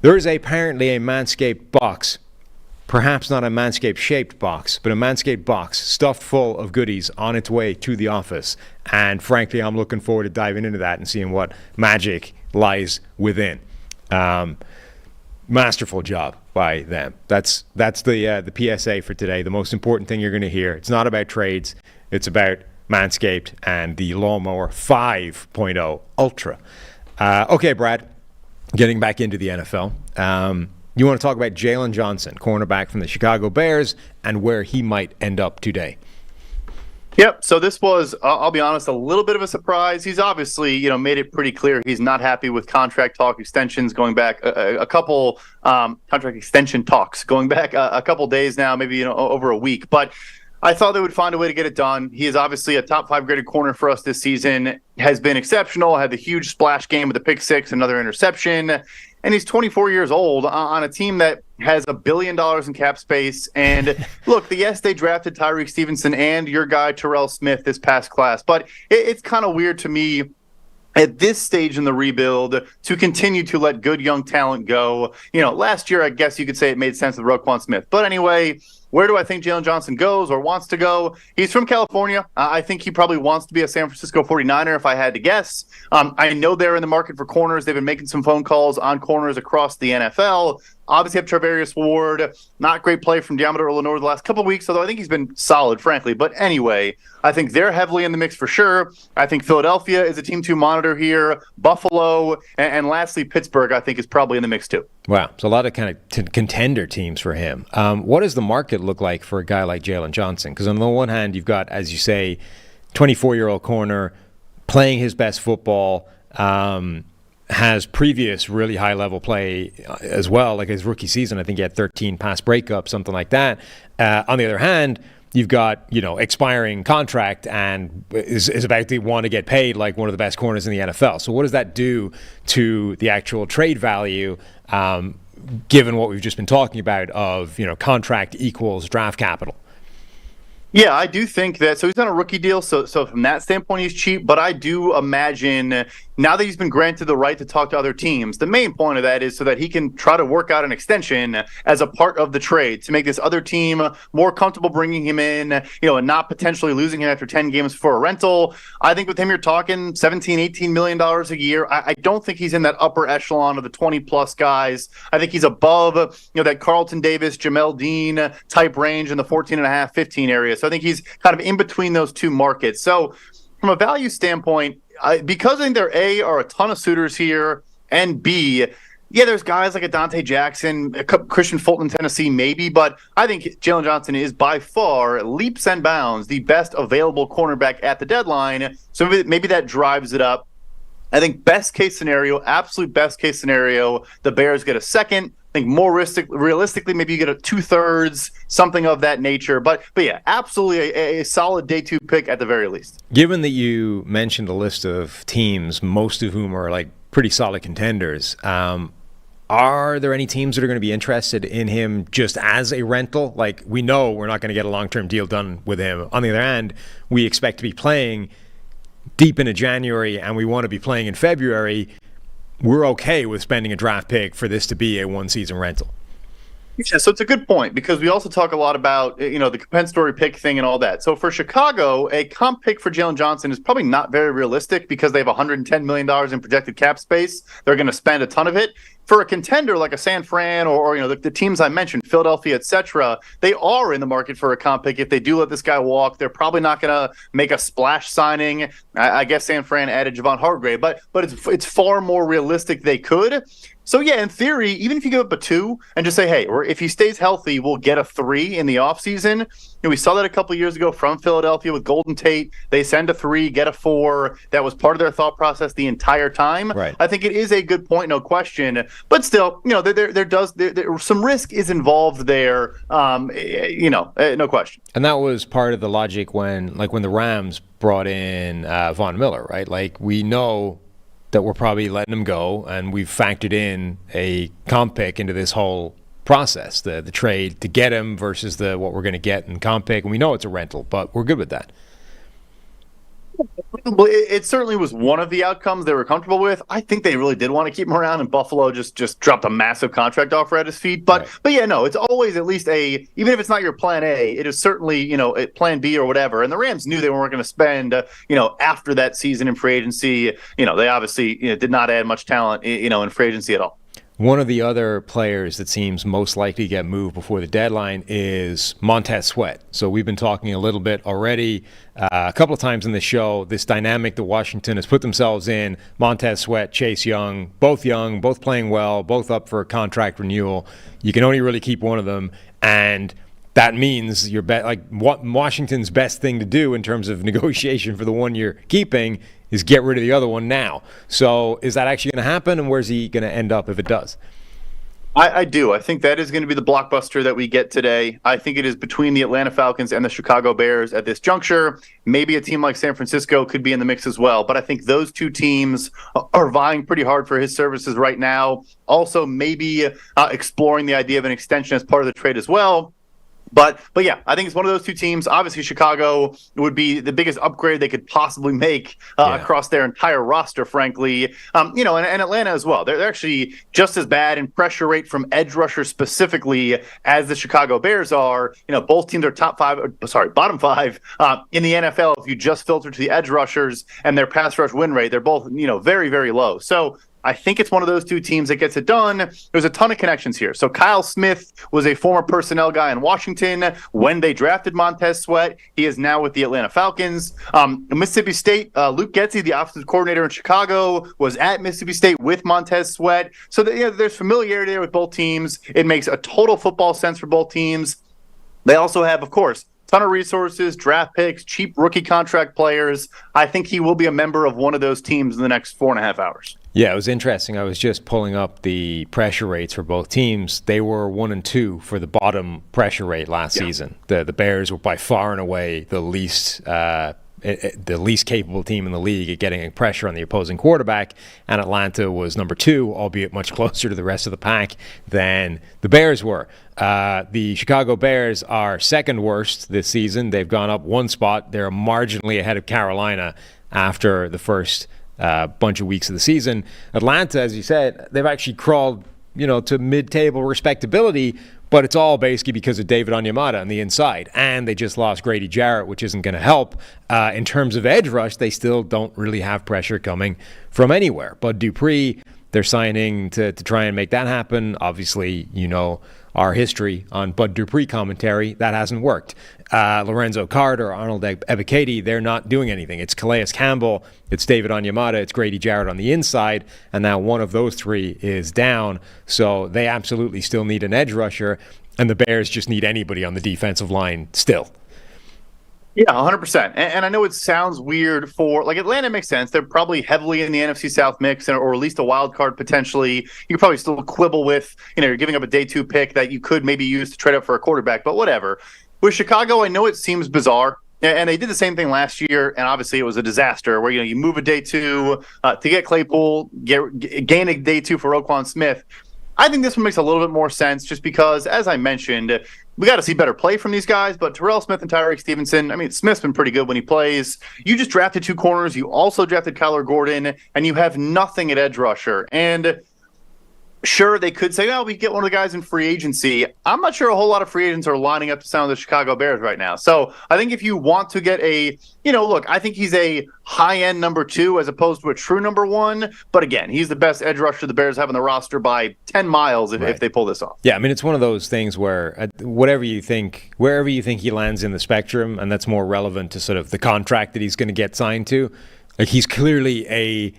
There is apparently a Manscaped box, perhaps not a Manscaped-shaped box, but a Manscaped box stuffed full of goodies on its way to the office. And frankly, I'm looking forward to diving into that and seeing what magic lies within. Masterful job by them. That's the PSA for today. The most important thing you're going to hear. It's not about trades. It's about Manscaped and the Lawnmower 5.0 Ultra. Okay, Brad, getting back into the NFL. You want to talk about Jalen Johnson, cornerback from the Chicago Bears, and where he might end up today. Yep. So this was, I'll be honest, a little bit of a surprise. He's obviously, made it pretty clear he's not happy with contract talk extensions going back a couple contract extension talks going back a couple days now, maybe over a week. But I thought they would find a way to get it done. He is obviously a top 5 graded corner for us this season. Has been exceptional. Had the huge splash game with the pick 6, another interception. And he's 24 years old on a team that has $1 billion in cap space. And look, they drafted Tyreek Stevenson and your guy Terrell Smith this past class. But it's kind of weird to me at this stage in the rebuild to continue to let good young talent go. Last year, I guess you could say it made sense with Roquan Smith. But anyway, where do I think Jalen Johnson goes or wants to go? He's from California. I think he probably wants to be a San Francisco 49er if I had to guess. I know they're in the market for corners. They've been making some phone calls on corners across the NFL. Obviously have Travarius Ward. Not great play from Diamador Lenore the last couple of weeks, although I think he's been solid, frankly. But anyway, I think they're heavily in the mix for sure. I think Philadelphia is a team to monitor here. Buffalo, and lastly, Pittsburgh, I think, is probably in the mix too. Wow. So a lot of kind of contender teams for him. What does the market look like for a guy like Jalen Johnson? Because on the one hand, you've got, as you say, 24-year-old corner playing his best football, has previous really high-level play as well. Like his rookie season, I think he had 13 pass breakups, something like that. On the other hand, you've got, expiring contract and is about to want to get paid like one of the best corners in the NFL. So what does that do to the actual trade value, given what we've just been talking about of, contract equals draft capital? Yeah, I do think that. So he's on a rookie deal. So from that standpoint, he's cheap. But I do imagine now that he's been granted the right to talk to other teams, the main point of that is so that he can try to work out an extension as a part of the trade to make this other team more comfortable bringing him in, and not potentially losing him after 10 games for a rental. I think with him, you're talking $17, $18 million a year. I don't think he's in that upper echelon of the 20-plus guys. I think he's above, that Carlton Davis, Jamel Dean type range in the 14.5, 15 area. So I think he's kind of in between those two markets. So from a value standpoint, because I think there are a ton of suitors here, and B, there's guys like a Dante Jackson, Christian Fulton, Tennessee, maybe, but I think Jalen Johnson is by far leaps and bounds the best available cornerback at the deadline. So maybe that drives it up. I think best case scenario, absolute best case scenario, the Bears get a second. I think more realistically, maybe you get a 2/3, something of that nature. But yeah, absolutely a solid day 2 pick at the very least. Given that you mentioned a list of teams, most of whom are like pretty solid contenders, are there any teams that are going to be interested in him just as a rental? Like, we know we're not going to get a long-term deal done with him. On the other hand, we expect to be playing deep into January and we want to be playing in February. We're okay with spending a draft pick for this to be a one-season rental. Yeah, so it's a good point because we also talk a lot about, the compensatory pick thing and all that. So for Chicago, a comp pick for Jalen Johnson is probably not very realistic because they have $110 million in projected cap space. They're going to spend a ton of it. For a contender like a San Fran or the teams I mentioned, Philadelphia, etc., they are in the market for a comp pick. If they do let this guy walk, they're probably not going to make a splash signing. I guess San Fran added Javon Hargrave, but it's far more realistic they could. So, yeah, in theory, even if you give up a 2 and just say, hey, or if he stays healthy, we'll get a 3 in the offseason. We saw that a couple of years ago from Philadelphia with Golden Tate. They send a 3, get a 4. That was part of their thought process the entire time. Right. I think it is a good point, no question. But still, there some risk is involved there, no question. And that was part of the logic when the Rams brought in Von Miller, right? Like, we know that we're probably letting him go, and we've factored in a comp pick into this whole process, the trade to get him versus what we're going to get in comp pick. And we know it's a rental, but we're good with that. Well, it certainly was one of the outcomes they were comfortable with. I think they really did want to keep him around, and Buffalo just dropped a massive contract offer at his feet. But yeah, no, it's always at least even if it's not your plan A, it is certainly, plan B or whatever. And the Rams knew they weren't going to spend, after that season in free agency. They obviously did not add much talent, in free agency at all. One of the other players that seems most likely to get moved before the deadline is Montez Sweat. So we've been talking a little bit already, a couple of times in the show, this dynamic that Washington has put themselves in. Montez Sweat, Chase Young, both playing well, both up for a contract renewal. You can only really keep one of them, and that means what Washington's best thing to do in terms of negotiation for the one you're keeping is get rid of the other one now. So is that actually going to happen, and where's he going to end up if it does? I do. I think that is going to be the blockbuster that we get today. I think it is between the Atlanta Falcons and the Chicago Bears at this juncture. Maybe a team like San Francisco could be in the mix as well. But I think those two teams are vying pretty hard for his services right now. Also, maybe exploring the idea of an extension as part of the trade as well. But yeah, I think it's one of those two teams. Obviously, Chicago would be the biggest upgrade they could possibly make across their entire roster, frankly. And Atlanta as well. They're actually just as bad in pressure rate from edge rushers specifically as the Chicago Bears are. Both teams are bottom 5 in the NFL if you just filter to the edge rushers, and their pass rush win rate, they're both, very, very low. So I think it's one of those two teams that gets it done. There's a ton of connections here. So Kyle Smith was a former personnel guy in Washington when they drafted Montez Sweat. He is now with the Atlanta Falcons. Mississippi State, Luke Getsy, the offensive coordinator in Chicago, was at Mississippi State with Montez Sweat. So there's familiarity there with both teams. It makes a total football sense for both teams. They also have, of course, ton of resources, draft picks, cheap rookie contract players. I think he will be a member of one of those teams in the next 4.5 hours. Yeah, it was interesting. I was just pulling up the pressure rates for both teams. They were 1 and 2 for the bottom pressure rate last season. The Bears were by far and away the least capable team in the league at getting pressure on the opposing quarterback, and Atlanta was number 2, albeit much closer to the rest of the pack than the Bears were. The Chicago Bears are second worst this season. They've gone up 1 spot. They're marginally ahead of Carolina after the first bunch of weeks of the season. Atlanta, as you said, they've actually crawled, to mid-table respectability, but it's all basically because of David Onyemata on the inside. And they just lost Grady Jarrett, which isn't going to help. In terms of edge rush, they still don't really have pressure coming from anywhere. Bud Dupree, they're signing to try and make that happen. Obviously, our history on Bud Dupree commentary, that hasn't worked. Lorenzo Carter, Arnold Ebiketie, they're not doing anything. It's Calais Campbell, it's David Onyemata, it's Grady Jarrett on the inside, and now one of those 3 is down. So they absolutely still need an edge rusher, and the Bears just need anybody on the defensive line still. Yeah, 100%. And I know it sounds weird for, Atlanta makes sense. They're probably heavily in the NFC South mix, or at least a wild card potentially. You could probably still quibble with, you're giving up a day 2 pick that you could maybe use to trade up for a quarterback, but whatever. With Chicago, I know it seems bizarre, and they did the same thing last year, and obviously it was a disaster where, you move a day 2 to get Claypool, gain a day 2 for Roquan Smith. I think this one makes a little bit more sense just because, as I mentioned, we got to see better play from these guys, but Terrell Smith and Tyreek Stevenson, Smith's been pretty good when he plays. You just drafted 2 corners. You also drafted Kyler Gordon, and you have nothing at edge rusher. And Sure, they could say, "Oh, we get one of the guys in free agency." I'm not sure a whole lot of free agents are lining up to sign with the Chicago Bears right now. So I think if you want to get look, I think he's a high-end number 2 as opposed to a true number 1. But again, he's the best edge rusher the Bears have on the roster by 10 miles if they pull this off. Yeah, I mean, it's one of those things where wherever you think he lands in the spectrum, and that's more relevant to sort of the contract that he's going to get signed to, like he's clearly a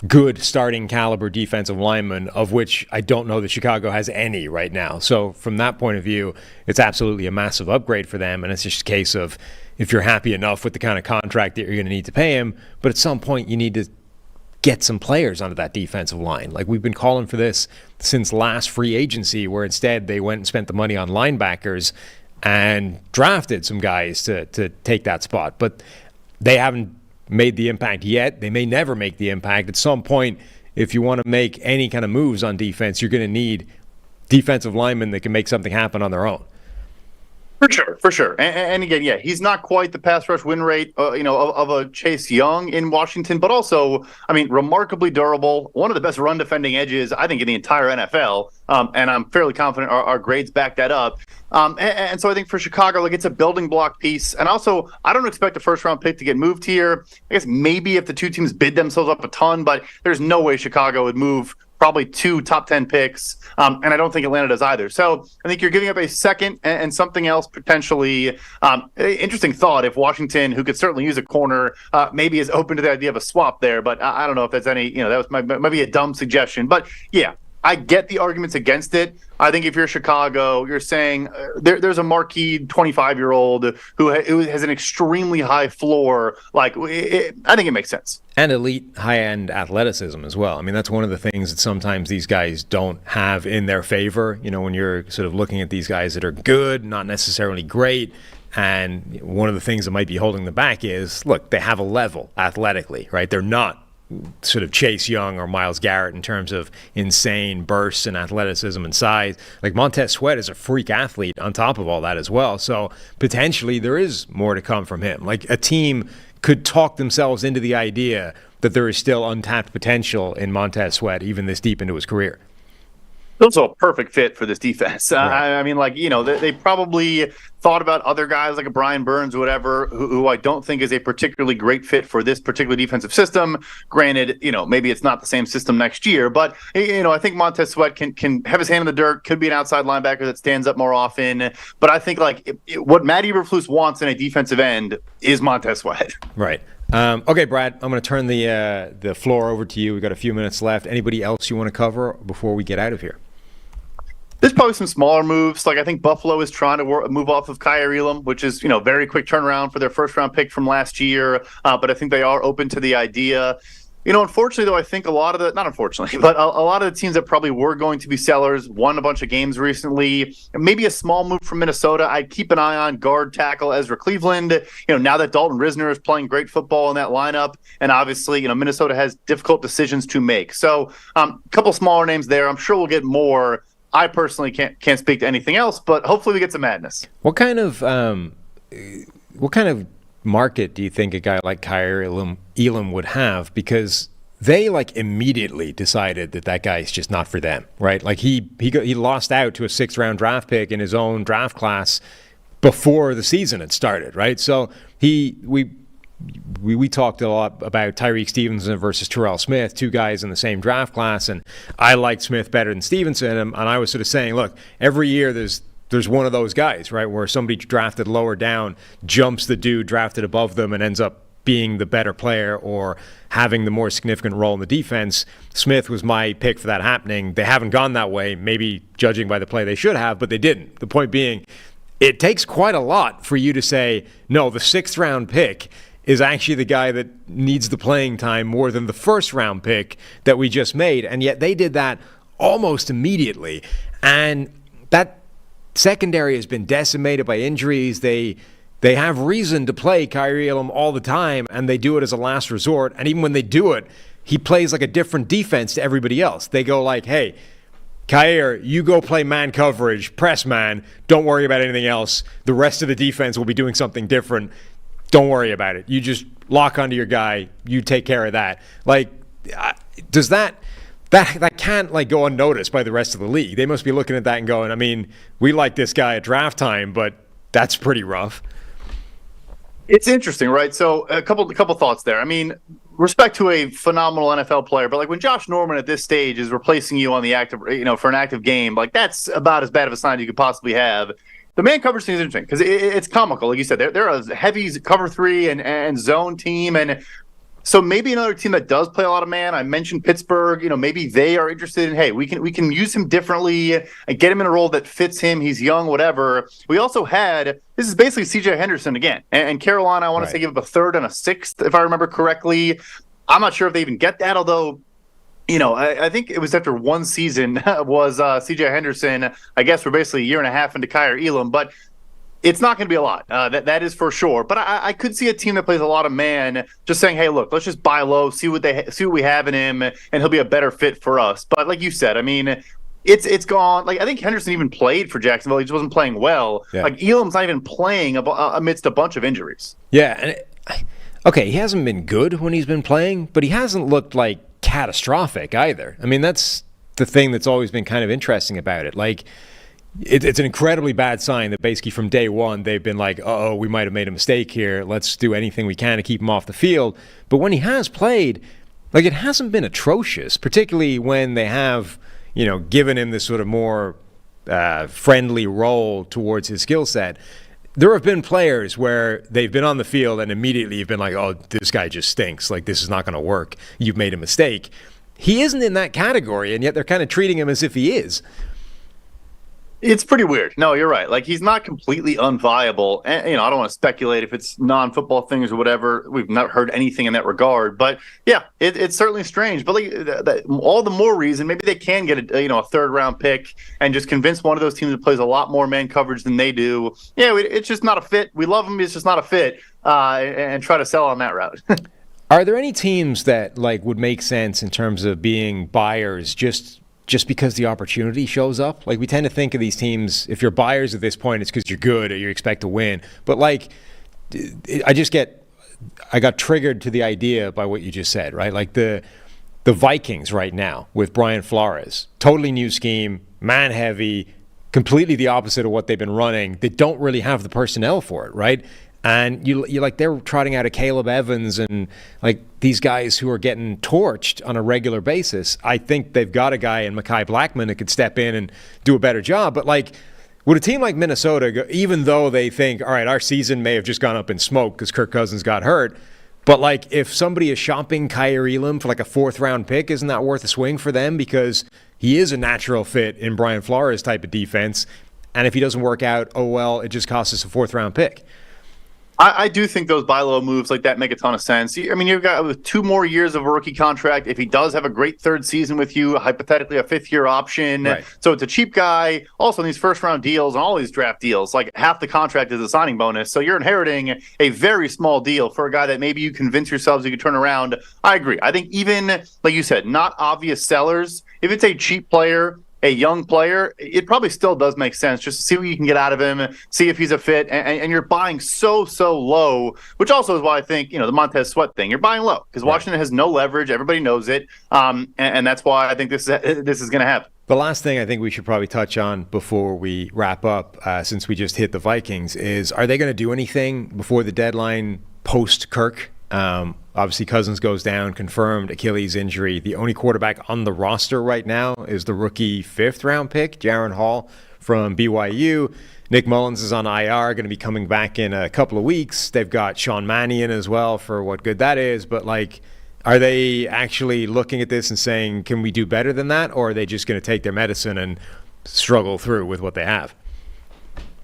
good starting caliber defensive lineman, of which I don't know that Chicago has any right now. So from that point of view, it's absolutely a massive upgrade for them. And it's just a case of if you're happy enough with the kind of contract that you're going to need to pay him, but at some point you need to get some players onto that defensive line. Like we've been calling for this since last free agency, where instead they went and spent the money on linebackers and drafted some guys to take that spot. But they haven't made the impact yet. They may never make the impact. At some point, if you want to make any kind of moves on defense, you're going to need defensive linemen that can make something happen on their own. For sure. And again, yeah, he's not quite the pass rush win rate, of a Chase Young in Washington, but also, I mean, remarkably durable. One of the best run defending edges, I think, in the entire NFL. And I'm fairly confident our grades back that up. And so I think for Chicago, like, it's a building block piece. And also, I don't expect a first round pick to get moved here. I guess maybe if the two teams bid themselves up a ton, but there's no way Chicago would move probably 2 top 10 picks, and I don't think Atlanta does either. So I think you're giving up a second and something else potentially. Interesting thought if Washington, who could certainly use a corner, maybe is open to the idea of a swap there, but I don't know if that's any, that might be a dumb suggestion. But yeah, I get the arguments against it. I think if you're Chicago, you're saying there's a marquee 25-year-old who has an extremely high floor. I think it makes sense. And elite high-end athleticism as well. I mean, that's one of the things that sometimes these guys don't have in their favor. When you're sort of looking at these guys that are good, not necessarily great. And one of the things that might be holding them back is, look, they have a level athletically, right? They're not sort of Chase Young or Myles Garrett in terms of insane bursts and athleticism and size. Like Montez Sweat is a freak athlete on top of all that as well. So potentially there is more to come from him. Like a team could talk themselves into the idea that there is still untapped potential in Montez Sweat even this deep into his career. Also a perfect fit for this defense. Right. I mean, they probably thought about other guys like a Brian Burns or whatever, who I don't think is a particularly great fit for this particular defensive system. Granted, maybe it's not the same system next year, but, I think Montez Sweat can have his hand in the dirt, could be an outside linebacker that stands up more often. But I think what Matt Eberflus wants in a defensive end is Montez Sweat. Right. Okay, Brad, I'm going to turn the floor over to you. We've got a few minutes left. Anybody else you want to cover before we get out of here? There's probably some smaller moves. I think Buffalo is trying to move off of Kyer Elam, which is, very quick turnaround for their first round pick from last year. But I think they are open to the idea. Unfortunately, though, I think not unfortunately, but a lot of the teams that probably were going to be sellers won a bunch of games recently. Maybe a small move from Minnesota. I'd keep an eye on guard tackle Ezra Cleveland. Now that Dalton Risner is playing great football in that lineup, and obviously, Minnesota has difficult decisions to make. So a couple smaller names there. I'm sure we'll get more. I personally can't speak to anything else, but hopefully we get some madness. What kind of market do you think a guy like Kyer Elam would have? Because they immediately decided that guy's just not for them, right? He lost out to a 6th round draft pick in his own draft class before the season had started, right? So we talked a lot about Tyreek Stevenson versus Terrell Smith, 2 guys in the same draft class, and I liked Smith better than Stevenson, and I was sort of saying, look, every year there's one of those guys, right, where somebody drafted lower down jumps the dude drafted above them and ends up being the better player or having the more significant role in the defense. Smith was my pick for that happening. They haven't gone that way, maybe judging by the play they should have, but they didn't. The point being, it takes quite a lot for you to say, no, the 6th round pick is actually the guy that needs the playing time more than the 1st round pick that we just made. And yet they did that almost immediately. And that secondary has been decimated by injuries. They have reason to play Kyer Elam all the time, and they do it as a last resort. And even when they do it, he plays like a different defense to everybody else. They go hey, Kyer, you go play man coverage, press man, don't worry about anything else. The rest of the defense will be doing something different. Don't worry about it. You just lock onto your guy. You take care of that. Does that that can't like go unnoticed by the rest of the league. They must be looking at that and going, I mean, we like this guy at draft time, but that's pretty rough. It's interesting, right? So a couple thoughts there. I mean, respect to a phenomenal NFL player, but like when Josh Norman at this stage is replacing you on the active, for an active game, like that's about as bad of a sign you could possibly have. The man coverage thing is interesting because it's comical. Like you said, they're a heavy cover 3 and zone team, and so maybe another team that does play a lot of man. I mentioned Pittsburgh. Maybe they are interested in, hey, we can use him differently and get him in a role that fits him. He's young, whatever. We also had, this is basically C.J. Henderson again, and Carolina. I want to say give up a 3rd and a 6th, if I remember correctly. I'm not sure if they even get that, although. I think it was after one season was C.J. Henderson. I guess we're basically a year and a half into Kyer Elam, but it's not going to be a lot. That is for sure. But I could see a team that plays a lot of man just saying, "Hey, look, let's just buy low, see what we have in him, and he'll be a better fit for us." But like you said, I mean, it's gone. Like I think Henderson even played for Jacksonville. He just wasn't playing well. Yeah. Like Elam's not even playing amidst a bunch of injuries. Yeah, and okay, he hasn't been good when he's been playing, but he hasn't looked like catastrophic either. I mean, that's the thing that's always been kind of interesting about it. Like, it's an incredibly bad sign that basically from day one they've been like, oh, we might have made a mistake here. Let's do anything we can to keep him off the field. But when he has played, like, it hasn't been atrocious, particularly when they have, given him this sort of more friendly role towards his skill set. There have been players where they've been on the field and immediately you've been like, oh, this guy just stinks. Like, this is not going to work. You've made a mistake. He isn't in that category, and yet they're kind of treating him as if he is. It's pretty weird. No, you're right. Like, he's not completely unviable. And, I don't want to speculate if it's non-football things or whatever. We've not heard anything in that regard. But, yeah, it's certainly strange. But like, all the more reason, maybe they can get a 3rd-round pick and just convince one of those teams that plays a lot more man coverage than they do. Yeah, it's just not a fit. We love him. It's just not a fit. And try to sell on that route. Are there any teams that like would make sense in terms of being buyers just because the opportunity shows up? Like, we tend to think of these teams, if you're buyers at this point, it's because you're good or you expect to win. But like, I got triggered to the idea by what you just said, right? Like the Vikings right now with Brian Flores, totally new scheme, man heavy, completely the opposite of what they've been running. They don't really have the personnel for it, right? And you like, they're trotting out a Caleb Evans and like these guys who are getting torched on a regular basis. I think they've got a guy in Mekhi Blackman that could step in and do a better job. But like, would a team like Minnesota, even though they think, all right, our season may have just gone up in smoke because Kirk Cousins got hurt, but like, if somebody is shopping Kyer Elam for like a 4th-round pick, isn't that worth a swing for them? Because he is a natural fit in Brian Flores type of defense. And if he doesn't work out, oh well, it just costs us a 4th-round pick. I do think those buy low moves like that make a ton of sense. I mean, you've got 2 more years of a rookie contract. If he does have a great 3rd season with you, hypothetically a 5th-year option. Right. So it's a cheap guy. Also, in these first-round deals and all these draft deals, like half the contract is a signing bonus. So you're inheriting a very small deal for a guy that maybe you convince yourselves you could turn around. I agree. I think even, like you said, not obvious sellers, if it's a cheap player, a young player, it probably still does make sense just to see what you can get out of him, see if he's a fit, and you're buying so low, which also is why I think, the Montez Sweat thing, you're buying low because Washington has no leverage, everybody knows it, and that's why I think this is going to happen. The last thing I think we should probably touch on before we wrap up, since we just hit the Vikings, is are they going to do anything before the deadline post-Kirk? Obviously, Cousins goes down, confirmed Achilles injury. The only quarterback on the roster right now is the rookie 5th-round pick, Jaron Hall from BYU. Nick Mullins is on IR, going to be coming back in a couple of weeks. They've got Sean Mannion as well for what good that is. But, like, are they actually looking at this and saying, can we do better than that? Or are they just going to take their medicine and struggle through with what they have?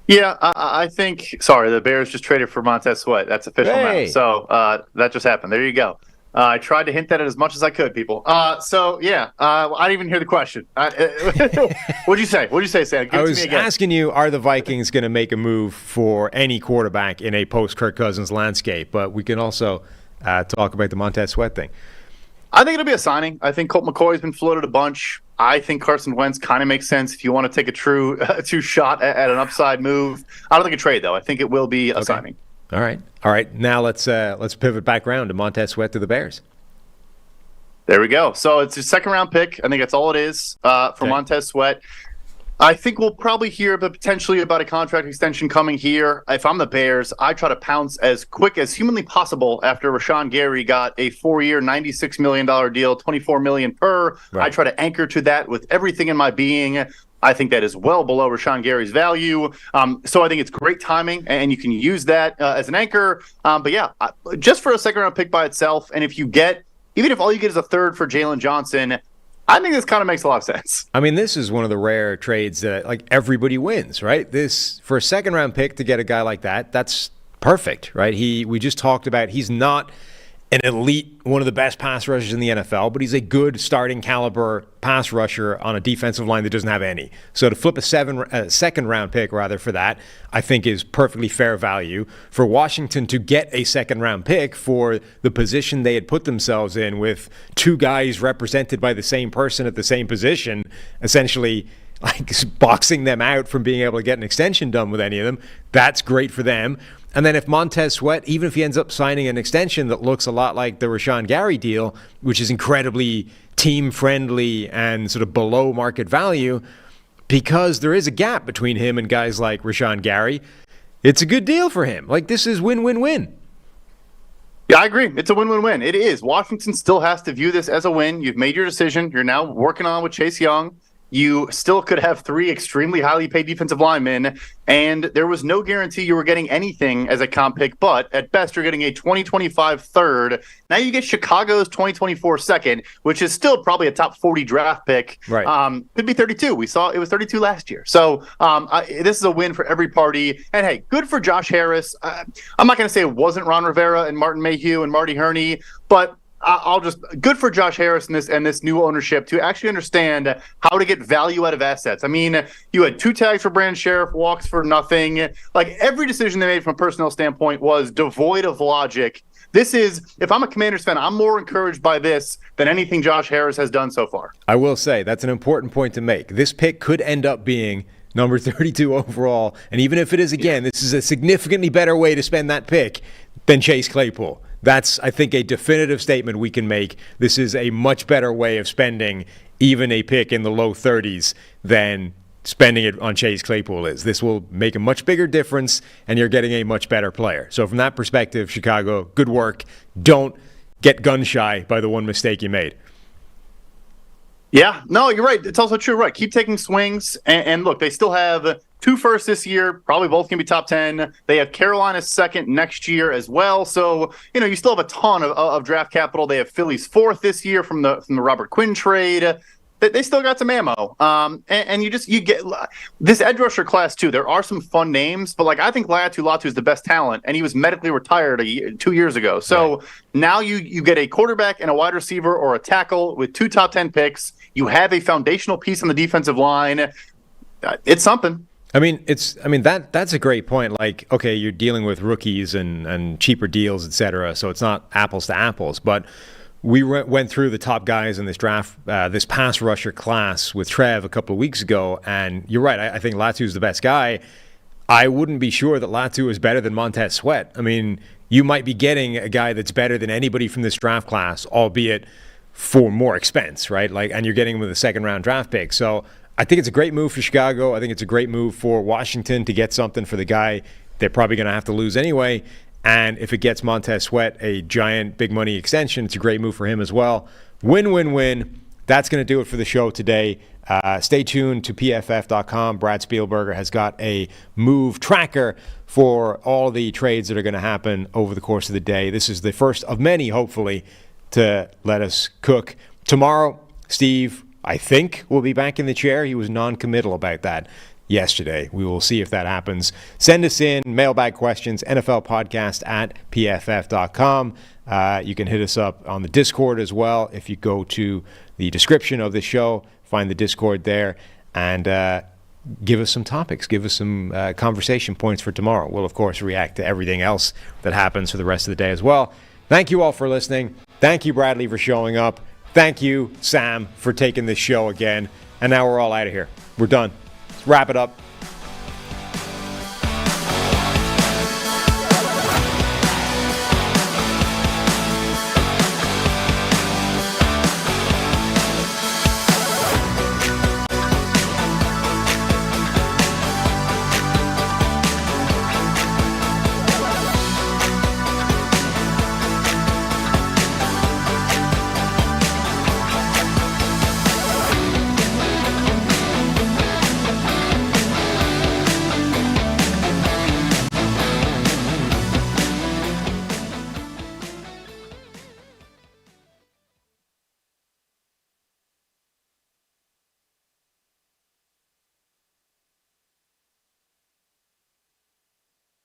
Yeah, I think. Sorry, the Bears just traded for Montez Sweat. That's official now. So that just happened. There you go. I tried to hint at it as much as I could, people. So yeah, I didn't even hear the question. What'd you say? What'd you say, Sam? I was asking you, are the Vikings going to make a move for any quarterback in a post-Kirk Cousins landscape? But we can also talk about the Montez Sweat thing. I think it'll be a signing. I think Colt McCoy's been floated a bunch. I think Carson Wentz kind of makes sense if you want to take a true shot at an upside move. I don't think a trade, though. I think it will be a signing. All right. Now let's pivot back around to Montez Sweat to the Bears. There we go. So it's a second-round pick. I think that's all it is for Montez Sweat. I think we'll probably hear potentially about a contract extension coming here. If I'm the Bears, I try to pounce as quick as humanly possible after Rashawn Gary got a 4-year, $96 million deal, $24 million per. Right. I try to anchor to that with everything in my being. I think that is well below Rashawn Gary's value. So I think it's great timing, and you can use that as an anchor. But yeah, just for a second-round pick by itself, and even if all you get is a third for Jalen Johnson, I think this kind of makes a lot of sense. I mean, this is one of the rare trades that, like, everybody wins, right? This, for a second-round pick to get a guy like that, that's perfect, right? We just talked about he's not an elite, one of the best pass rushers in the NFL, but he's a good starting caliber pass rusher on a defensive line that doesn't have any. So to flip a second-round pick, rather, for that, I think is perfectly fair value. For Washington to get a second-round pick for the position they had put themselves in with two guys represented by the same person at the same position, essentially like boxing them out from being able to get an extension done with any of them, that's great for them. And then if Montez Sweat, even if he ends up signing an extension that looks a lot like the Rashawn Gary deal, which is incredibly team-friendly and sort of below market value, because there is a gap between him and guys like Rashawn Gary, it's a good deal for him. Like, this is win-win-win. Yeah, I agree. It's a win-win-win. It is. Washington still has to view this as a win. You've made your decision. You're now working on with Chase Young. You still could have 3 extremely highly paid defensive linemen, and there was no guarantee you were getting anything as a comp pick, but at best you're getting a 2025 third. Now you get Chicago's 2024 second, which is still probably a top 40 draft pick. Right. Could be 32. We saw it was 32 last year. So this is a win for every party. And hey, good for Josh Harris. I'm not going to say it wasn't Ron Rivera and Martin Mayhew and Marty Herney, but good for Josh Harris and this new ownership to actually understand how to get value out of assets. I mean, you had 2 tags for Brandon Sheriff, walks for nothing. Like, every decision they made from a personnel standpoint was devoid of logic. This is, if I'm a Commanders fan, I'm more encouraged by this than anything Josh Harris has done so far. I will say that's an important point to make. This pick could end up being number 32 overall. And even if it is, again, this is a significantly better way to spend that pick than Chase Claypool. That's, I think, a definitive statement we can make. This is a much better way of spending even a pick in the low 30s than spending it on Chase Claypool is. This will make a much bigger difference, and you're getting a much better player. So from that perspective, Chicago, good work. Don't get gun-shy by the one mistake you made. Yeah, no, you're right. It's also true, right? Keep taking swings. And look, they still have 2 firsts this year. Probably both can be top 10. They have Carolina's second next year as well. So, you still have a ton of draft capital. They have Philly's 4th this year from the Robert Quinn trade. They still got some ammo. And you get this edge rusher class too. There are some fun names, but like, I think Latu is the best talent, and he was medically retired 2 years ago. So now you get a quarterback and a wide receiver or a tackle with 2 top 10 picks. You have a foundational piece on the defensive line. It's something. I mean, that's a great point. Like, okay, you're dealing with rookies and cheaper deals, et cetera, so it's not apples to apples. But we went through the top guys in this draft, this pass rusher class with Trev a couple of weeks ago, and you're right. I think Latu's the best guy. I wouldn't be sure that Latu is better than Montez Sweat. I mean, you might be getting a guy that's better than anybody from this draft class, albeit for more expense, right? Like, and you're getting him with a second-round draft pick. So I think it's a great move for Chicago. I think it's a great move for Washington to get something for the guy they're probably going to have to lose anyway. And if it gets Montez Sweat a giant big money extension, it's a great move for him as well. Win-win-win. That's going to do it for the show today. Stay tuned to PFF.com. Brad Spielberger has got a move tracker for all the trades that are going to happen over the course of the day. This is the first of many, hopefully, to let us cook. Tomorrow, Steve, I think, will be back in the chair. He was non-committal about that yesterday. We will see if that happens. Send us in mailbag questions, NFLpodcast@pff.com. You can hit us up on the Discord as well. If you go to the description of the show, find the Discord there, and give us some topics. Give us some conversation points for tomorrow. We'll, of course, react to everything else that happens for the rest of the day as well. Thank you all for listening. Thank you, Bradley, for showing up. Thank you, Sam, for taking this show again. And now we're all out of here. We're done. Let's wrap it up.